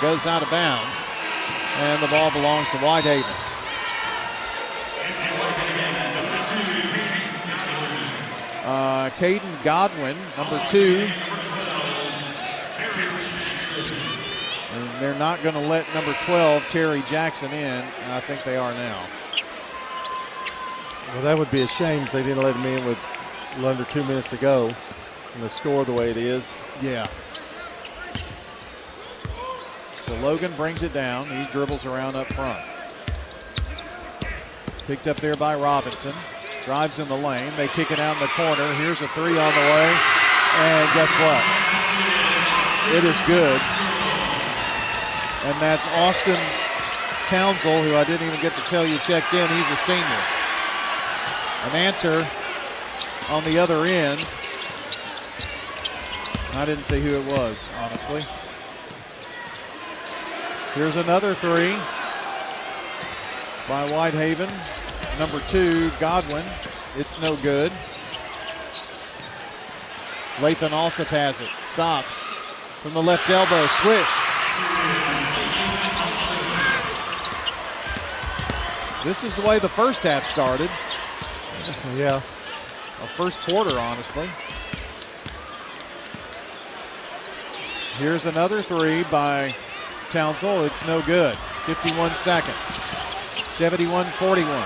Goes out of bounds. And the ball belongs to Whitehaven. Caden Godwin, number 2. And they're not going to let number 12, Terry Jackson, in. I think they are now. Well, that would be a shame if they didn't let him in with under 2 minutes to go and the score the way it is. Yeah. So Logan brings it down. He dribbles around up front. Picked up there by Robinson. Drives in the lane. They kick it out in the corner. Here's a 3 on the way. And guess what? It is good. And that's Austin Townsell, who I didn't even get to tell you checked in. He's a senior. An answer on the other end. I didn't see who it was, honestly. Here's another 3 by Whitehaven. Number 2, Godwin. It's no good. Lathan also has it. Stops from the left elbow. Swish. This is the way the first half started. Yeah. First quarter, honestly. Here's another 3 by Townsell. It's no good. 51 seconds. 71-41.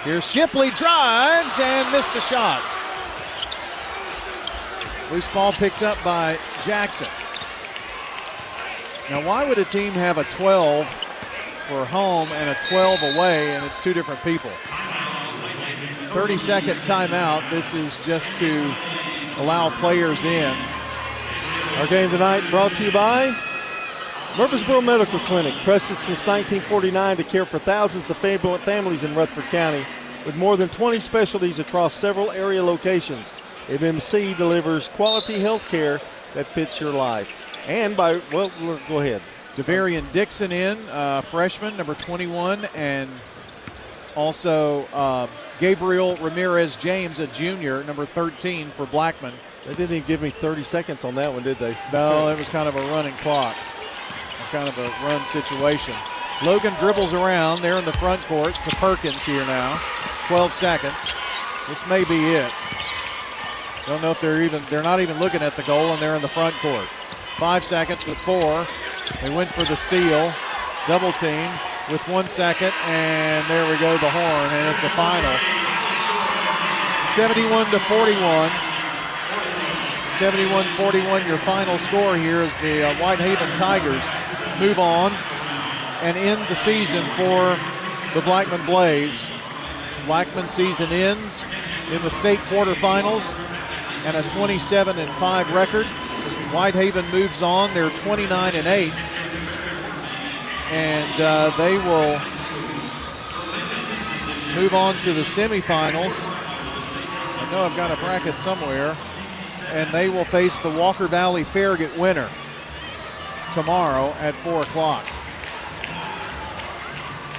Here's Shipley, drives and missed the shot. Loose ball picked up by Jackson. Now, why would a team have a 12 for home and a 12 away, and it's two different people? 30-second timeout. This is just to allow players in. Our game tonight brought to you by Murfreesboro Medical Clinic, trusted since 1949 to care for thousands of families in Rutherford County with more than 20 specialties across several area locations. MMC delivers quality health care that fits your life. And by, well, go ahead. Devarian Dixon in, freshman, number 21, and also Gabriel Ramirez James, a junior, number 13 for Blackman. They didn't even give me 30 seconds on that one, did they? No, it was kind of a running clock, kind of a run situation. Logan dribbles around there in the front court to Perkins here now. 12 seconds. This may be it. Don't know if they're not even looking at the goal, and they're in the front court. 5 seconds with 4. They went for the steal. Double team with 1 second, and there we go, the horn, and it's a final. 71-41. 71-41, your final score here as the Whitehaven Tigers move on and end the season for the Blackman Blaze. Blackman season ends in the state quarterfinals and a 27-5 record. Whitehaven moves on. They're 29-8. And they will move on to the semifinals. I know I've got a bracket somewhere. And they will face the Walker Valley Farragut winner tomorrow at 4 o'clock.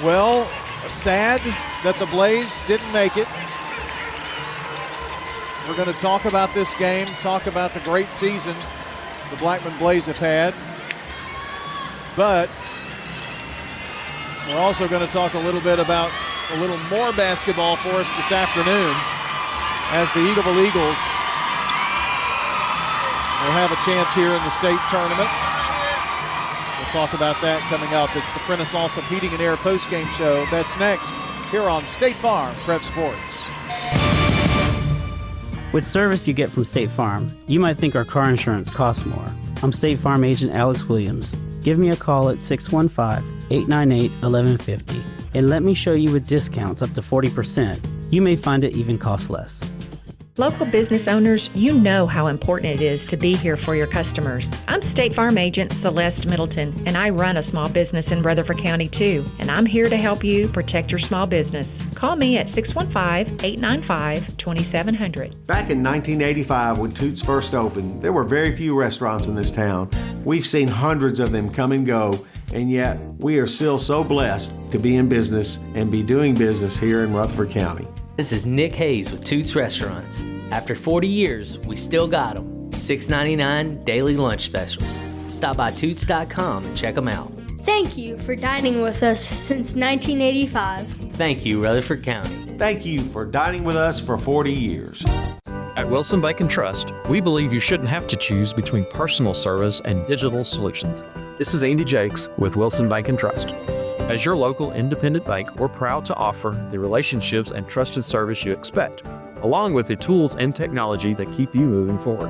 Well, sad that the Blaze didn't make it. We're going to talk about this game, talk about the great season the Blackman Blaze have had. But we're also going to talk a little bit about a little more basketball for us this afternoon as the Eagleville Eagles will have a chance here in the state tournament. We'll talk about that coming up. It's the Prentice Allsup Heating and Air postgame show. That's next here on State Farm Prep Sports. With service you get from State Farm, you might think our car insurance costs more. I'm State Farm agent Alex Williams. Give me a call at 615-898-1150 and let me show you with discounts up to 40%. You may find it even costs less. Local business owners, you know how important it is to be here for your customers. I'm State Farm Agent Celeste Middleton, and I run a small business in Rutherford County too, and I'm here to help you protect your small business. Call me at 615-895-2700. Back in 1985, when Toots first opened, there were very few restaurants in this town. We've seen hundreds of them come and go, and yet we are still so blessed to be in business and be doing business here in Rutherford County. This is Nick Hayes with Toots Restaurants. After 40 years, we still got them. $6.99 daily lunch specials. Stop by Toots.com and check them out. Thank you for dining with us since 1985. Thank you, Rutherford County. Thank you for dining with us for 40 years. At Wilson Bank and Trust, we believe you shouldn't have to choose between personal service and digital solutions. This is Andy Jakes with Wilson Bank and Trust. As your local independent bank, we're proud to offer the relationships and trusted service you expect, along with the tools and technology that keep you moving forward.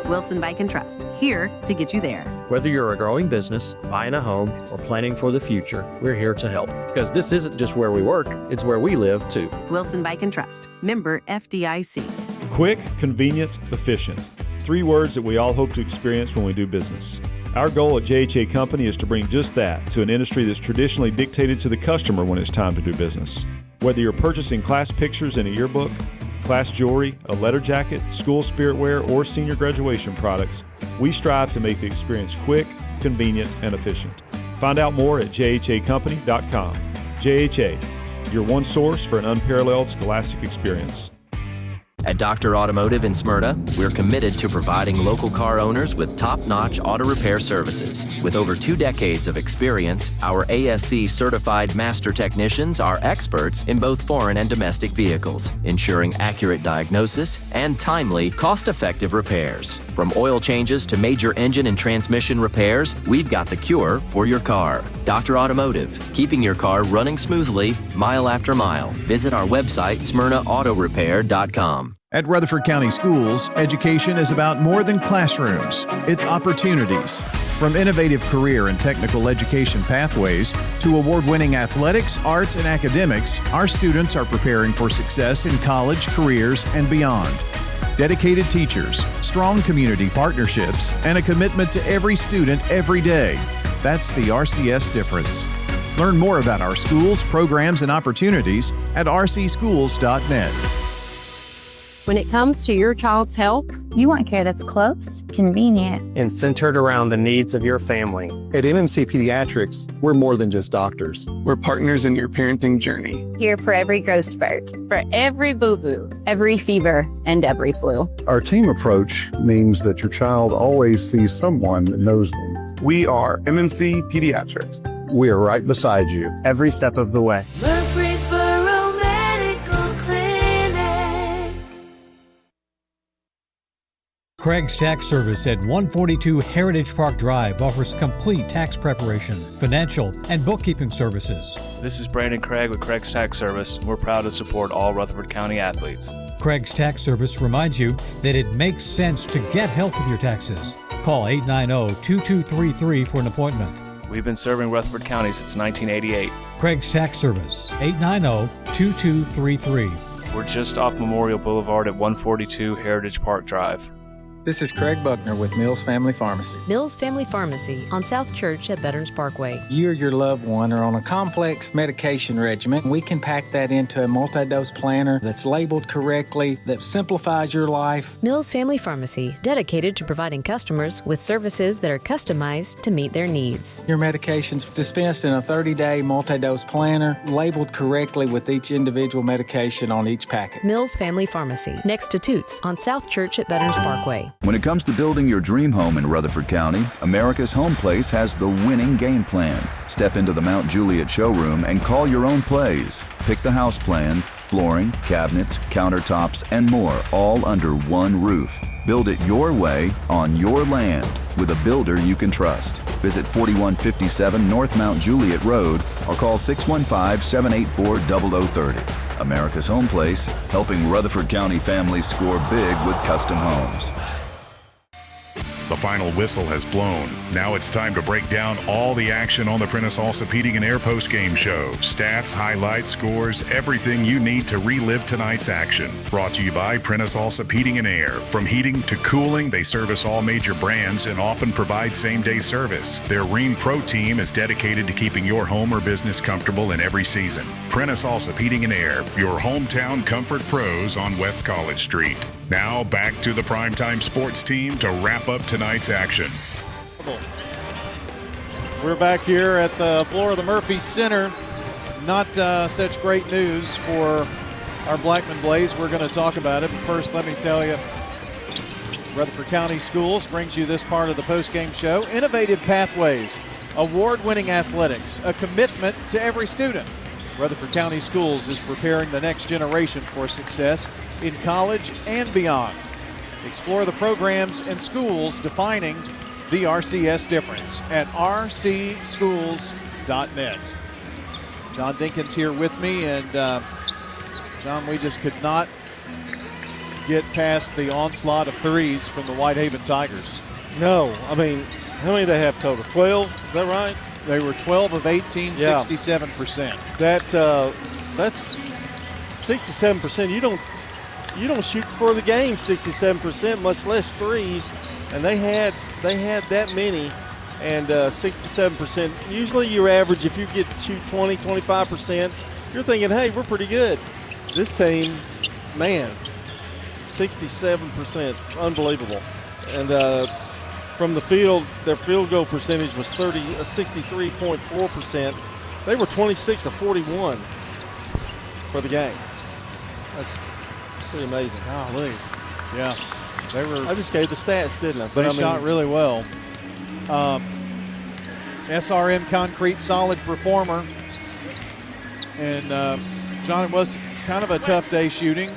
Wilson Bank and Trust, here to get you there. Whether you're a growing business, buying a home, or planning for the future, we're here to help. Because this isn't just where we work, it's where we live too. Wilson Bank and Trust, member FDIC. Quick, convenient, efficient. 3 words that we all hope to experience when we do business. Our goal at JHA Company is to bring just that to an industry that's traditionally dictated to the customer when it's time to do business. Whether you're purchasing class pictures in a yearbook, class jewelry, a letter jacket, school spirit wear, or senior graduation products, we strive to make the experience quick, convenient, and efficient. Find out more at jhacompany.com. JHA, your one source for an unparalleled scholastic experience. At Dr. Automotive in Smyrna, we're committed to providing local car owners with top-notch auto repair services. With over 2 decades of experience, our ASC certified master technicians are experts in both foreign and domestic vehicles, ensuring accurate diagnosis and timely, cost-effective repairs. From oil changes to major engine and transmission repairs, we've got the cure for your car. Dr. Automotive, keeping your car running smoothly, mile after mile. Visit our website, smyrnaautorepair.com. At Rutherford County Schools, education is about more than classrooms. It's opportunities. From innovative career and technical education pathways to award-winning athletics, arts, and academics, our students are preparing for success in college, careers, and beyond. Dedicated teachers, strong community partnerships, and a commitment to every student every day. That's the RCS difference. Learn more about our schools, programs, and opportunities at rcschools.net. When it comes to your child's health, you want care that's close, convenient, and centered around the needs of your family. At MMC Pediatrics, we're more than just doctors. We're partners in your parenting journey. Here for every growth spurt, for every boo-boo, every fever, and every flu. Our team approach means that your child always sees someone that knows them. We are MMC Pediatrics. We are right beside you every step of the way. Craig's Tax Service at 142 Heritage Park Drive offers complete tax preparation, financial, and bookkeeping services. This is Brandon Craig with Craig's Tax Service. We're proud to support all Rutherford County athletes. Craig's Tax Service reminds you that it makes sense to get help with your taxes. Call 890-2233 for an appointment. We've been serving Rutherford County since 1988. Craig's Tax Service, 890-2233. We're just off Memorial Boulevard at 142 Heritage Park Drive. This is Craig Buckner with Mills Family Pharmacy. Mills Family Pharmacy on South Church at Veterans Parkway. You or your loved one are on a complex medication regimen. We can pack that into a multi-dose planner that's labeled correctly, that simplifies your life. Mills Family Pharmacy, dedicated to providing customers with services that are customized to meet their needs. Your medication's dispensed in a 30-day multi-dose planner, labeled correctly with each individual medication on each packet. Mills Family Pharmacy, next to Toots on South Church at Veterans Parkway. When it comes to building your dream home in Rutherford County, America's Home Place has the winning game plan. Step into the Mount Juliet showroom and call your own plays. Pick the house plan, flooring, cabinets, countertops, and more, all under one roof. Build it your way on your land with a builder you can trust. Visit 4157 North Mount Juliet Road or call 615-784-0030. America's Home Place, helping Rutherford County families score big with custom homes. The final whistle has blown. Now it's time to break down all the action on the Prentice Allsup Heating and Air post-game show. Stats, highlights, scores, everything you need to relive tonight's action. Brought to you by Prentice Allsup Heating and Air. From heating to cooling, they service all major brands and often provide same-day service. Their Rheem Pro team is dedicated to keeping your home or business comfortable in every season. Prentice Allsup Heating and Air, your hometown comfort pros on West College Street. Now back to the primetime sports team to wrap up tonight's action. We're back here at the floor of the Murphy Center. Not such great news for our Blackman Blaze. We're going to talk about it. But first, let me tell you, Rutherford County Schools brings you this part of the postgame show. Innovative pathways, award-winning athletics, a commitment to every student. Rutherford County Schools is preparing the next generation for success in college and beyond. Explore the programs and schools defining the RCS difference at rcschools.net. John Dinkins here with me, and John, we just could not get past the onslaught of threes from the Whitehaven Tigers. No, I mean, how many do they have total? 12, is that right? They were 12 of 18, yeah. 67%. That's 67%. You don't shoot for the game 67%, much less threes, and they had that many, and 67%. Usually your average, if you get to shoot 20, 25%, you're thinking, hey, we're pretty good. This team, man, 67%, unbelievable. And from the field, their field goal percentage was 63.4%. They were 26 of 41 for the game. That's pretty amazing. Golly. Yeah. They were. I just gave the stats, didn't I? But they shot really well. SRM Concrete, solid performer. And, John, it was kind of a tough day shooting.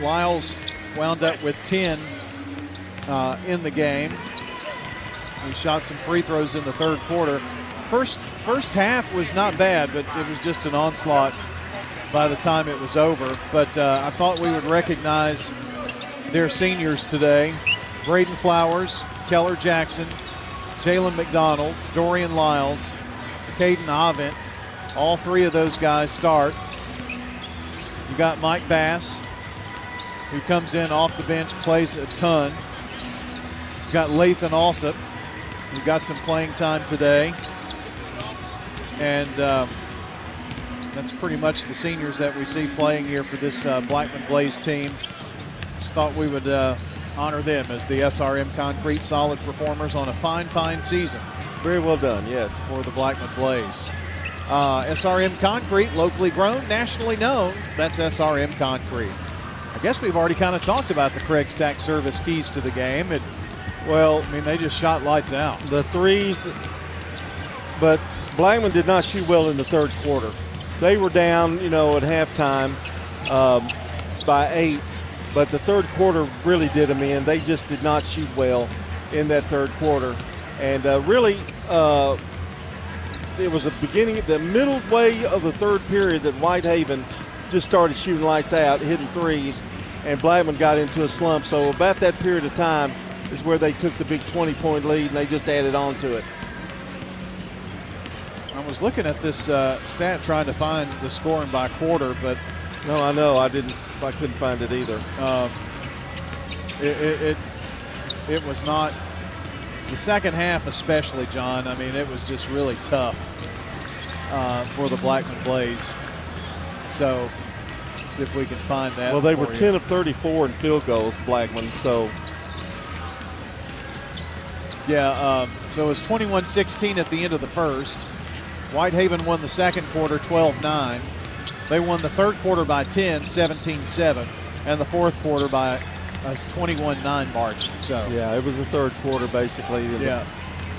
Lyles wound up with 10 in the game. He shot some free throws in the third quarter. First half was not bad, but it was just an onslaught by the time it was over. But I thought we would recognize their seniors today. Braden Flowers, Keller Jackson, Jalen McDonald, Dorian Lyles, Caden Avent. All three of those guys start. You got Mike Bass, who comes in off the bench, plays a ton. You got Lathan Alsop, who got some playing time today. And that's pretty much the seniors that we see playing here for this Blackman Blaze team. Just thought we would honor them as the SRM Concrete solid performers on a fine season. Very well done, yes. For the Blackman Blaze. SRM Concrete, locally grown, nationally known. That's SRM Concrete. I guess we've already kind of talked about the Craig's Tax Service keys to the game. Well, I mean, they just shot lights out. The threes, but Blackman did not shoot well in the third quarter. They were down, at halftime by 8, but the third quarter really did them in. They just did not shoot well in that third quarter. And really, it was the middle way of the third period that Whitehaven just started shooting lights out, hitting threes, and Blackman got into a slump. So about that period of time is where they took the big 20-point lead, and they just added on to it. I was looking at this stat trying to find the scoring by quarter, but no, I know I couldn't find it either. It was not the second half, especially, John. I mean, it was just really tough for the Blackman Blaze. So see if we can find that. Well, they were 10 of 34 in field goals, Blackman. So yeah, so it was 21-16 at the end of the first. Whitehaven won the second quarter 12-9. They won the third quarter by 10, 17-7, and the fourth quarter by a 21-9 margin. So yeah, it was the third quarter basically. Yeah,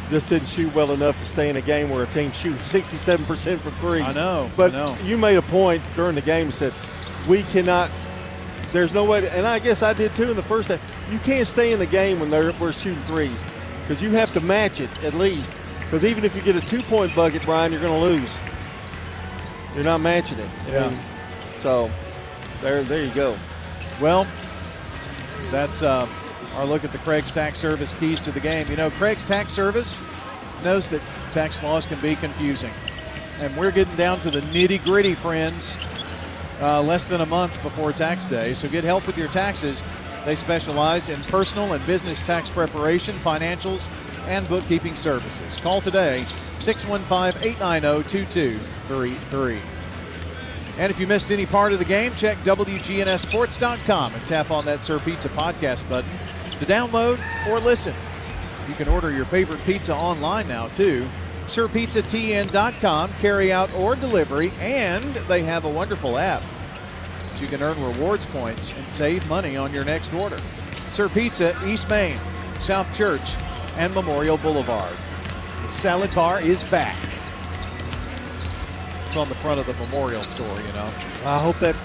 just didn't shoot well enough to stay in a game where a team shooting 67% from threes. I know, but you made a point during the game and said we cannot. There's no way to, and I guess I did too in the first half. You can't stay in the game when we're shooting threes because you have to match it at least. Because even if you get a 2-point bucket, Brian, you're going to lose. You're not matching it. Yeah. So there you go. Well, that's our look at the Craig's Tax Service keys to the game. Craig's Tax Service knows that tax laws can be confusing. And we're getting down to the nitty-gritty, friends, less than a month before tax day. So get help with your taxes. They specialize in personal and business tax preparation, financials, and bookkeeping services. Call today, 615-890-2233. And if you missed any part of the game, check WGNSSports.com and tap on that Sir Pizza podcast button to download or listen. You can order your favorite pizza online now, too. SirPizzaTN.com, carry out or delivery, and they have a wonderful app. You can earn rewards points and save money on your next order. Sir Pizza, East Main, South Church, and Memorial Boulevard. The salad bar is back. It's on the front of the Memorial store, I hope that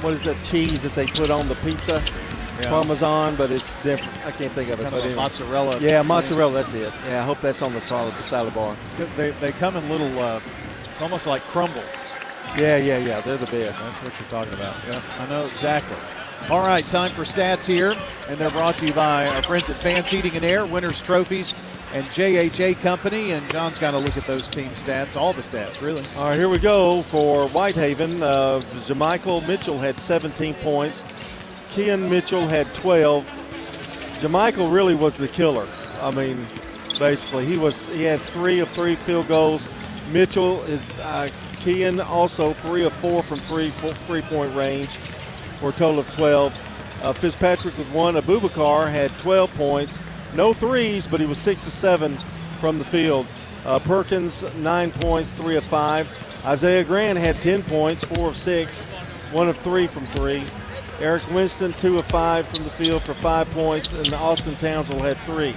what is that cheese that they put on the pizza? Yeah. Parmesan, but it's different. I can't think of it. Kind of mozzarella. Yeah, mozzarella, that's it. Yeah, I hope that's on the salad bar. They come in little, it's almost like crumbles. Yeah, they're the best. That's what you're talking about. Yeah, I know exactly. All right, time for stats here, and they're brought to you by our friends at Fans Heating and Air, Winners Trophies, and JHA Company, and John's got to look at those team stats, all the stats, really. All right, here we go for Whitehaven. Jamichael Mitchell had 17 points. Kian Mitchell had 12. Jamichael really was the killer. I mean, basically, he had 3 of 3 field goals. Mitchell is Kian also 3 of 4 from three-point range for a total of 12. Fitzpatrick with 1. Abubakar had 12 points. No threes, but he was 6 of 7 from the field. Perkins, 9 points, 3 of 5. Isaiah Grant had 10 points, 4 of 6, 1 of 3 from 3. Eric Winston, 2 of 5 from the field for 5 points, and Austin Townsend had 3.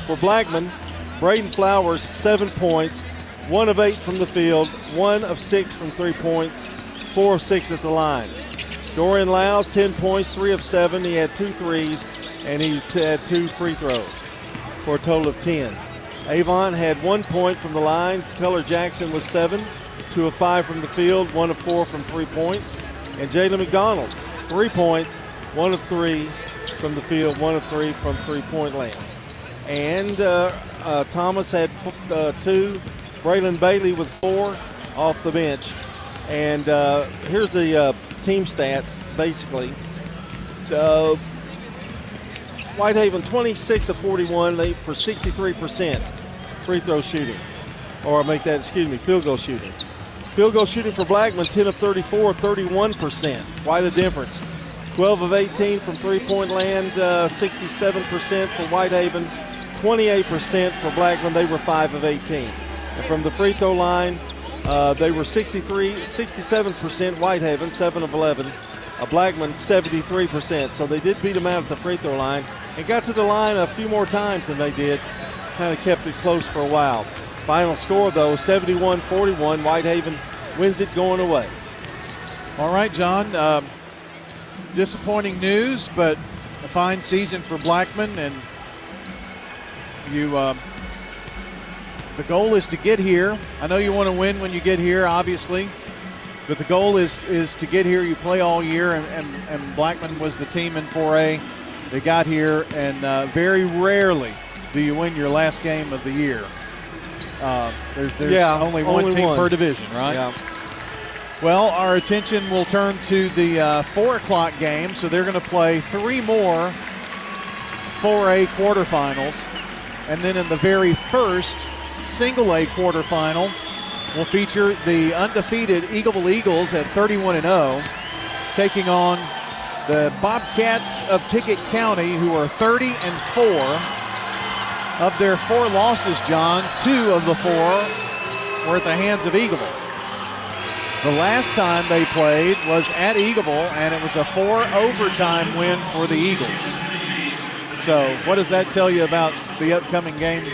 For Blackman, Braden Flowers, 7 points, 1 of 8 from the field, 1 of 6 from 3 points, 4 of 6 at the line. Dorian Lyles, 10 points, 3 of 7. He had 2 threes, and he had 2 free throws for a total of 10. Avon had 1 point from the line. Keller Jackson was 7. 2 of 5 from the field, 1 of 4 from three-point. And Jalen McDonald, 3 points, 1 of 3 from the field, 1 of 3 from three-point land. And Thomas had 2. Braylon Bailey with 4 off the bench. And here's the team stats, basically. Whitehaven 26 of 41 for 63% free throw shooting. Or field goal shooting. Field goal shooting for Blackman, 10 of 34, 31%. Quite a difference. 12 of 18 from three-point land, 67% for Whitehaven, 28% for Blackman. They were 5 of 18. And from the free throw line, they were 67% Whitehaven, 7 of 11. Blackman, 73%. So they did beat them out at the free throw line and got to the line a few more times than they did. Kind of kept it close for a while. Final score, though, 71-41. Whitehaven wins it going away. All right, John. Disappointing news, but a fine season for Blackman. And the goal is to get here. I know you want to win when you get here, obviously. But the goal is to get here. You play all year, and Blackman was the team in 4A. They got here, and very rarely do you win your last game of the year. There's only one team per division, right? Yeah. Well, our attention will turn to the 4 o'clock game, so they're going to play 3 more 4A quarterfinals. And then in the very first single A quarterfinal, will feature the undefeated Eagleville Eagles at 31-0, taking on the Bobcats of Pickett County, who are 30-4. Of their 4 losses, John, 2 of the 4 were at the hands of Eagleville. The last time they played was at Eagleville, and it was a 4 overtime win for the Eagles. So what does that tell you about the upcoming game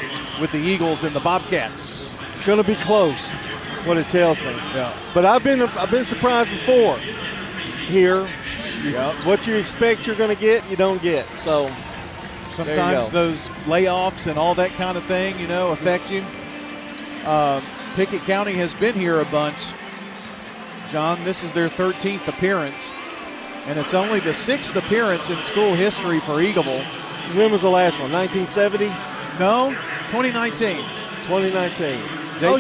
with the Eagles and the Bobcats? It's going to be close, what it tells me. Yeah. But I've been surprised before here. What you expect you're going to get, you don't get. So sometimes those layoffs and all that kind of thing, affect you. Pickett County has been here a bunch. John, this is their 13th appearance, and it's only the 6th appearance in school history for Eagleville. When was the last one, 1970? No, 2019. 2019.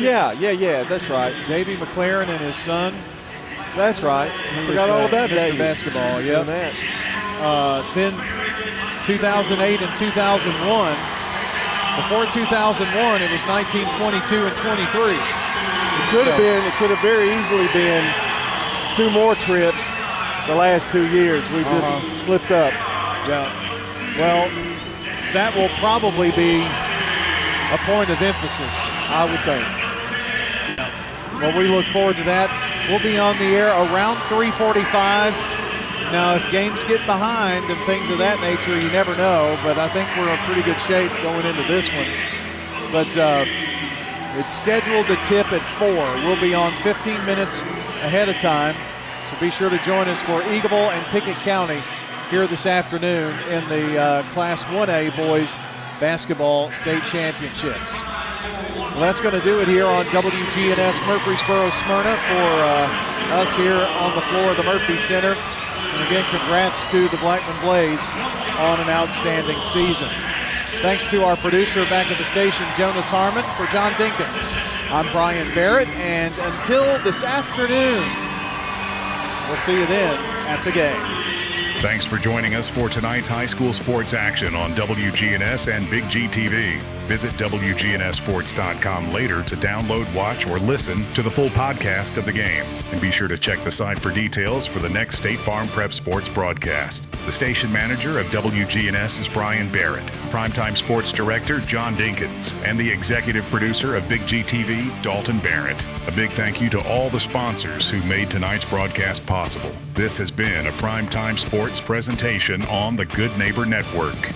Yeah, that's right. Davey McLaren and his son. That's right. Forgot all about that. Mr. Basketball, yeah. Then 2008 and 2001. Before 2001, it was 1922 and 23. It could have very easily been 2 more trips the last 2 years. We just slipped up. Yeah. Well, that will probably be a point of emphasis, I would think. Well, we look forward to that. We'll be on the air around 3:45. Now, if games get behind and things of that nature, you never know, but I think we're in pretty good shape going into this one. But it's scheduled to tip at 4. We'll be on 15 minutes ahead of time, so be sure to join us for Eagleville and Pickett County here this afternoon in the Class 1A Boys Basketball State Championships. Well, that's going to do it here on WGNS Murfreesboro Smyrna for us here on the floor of the Murphy Center. And again, congrats to the Blackman Blaze on an outstanding season. Thanks to our producer back at the station, Jonas Harmon. For John Dinkins, I'm Brian Barrett, and until this afternoon, we'll see you then at the game. Thanks for joining us for tonight's high school sports action on WGNS and Big G TV. Visit WGNSSports.com later to download, watch, or listen to the full podcast of the game. And be sure to check the site for details for the next State Farm Prep Sports broadcast. The station manager of WGNS is Brian Barrett, Primetime Sports Director John Dinkins, and the executive producer of Big G TV, Dalton Barrett. A big thank you to all the sponsors who made tonight's broadcast possible. This has been a Primetime Sports presentation on the Good Neighbor Network.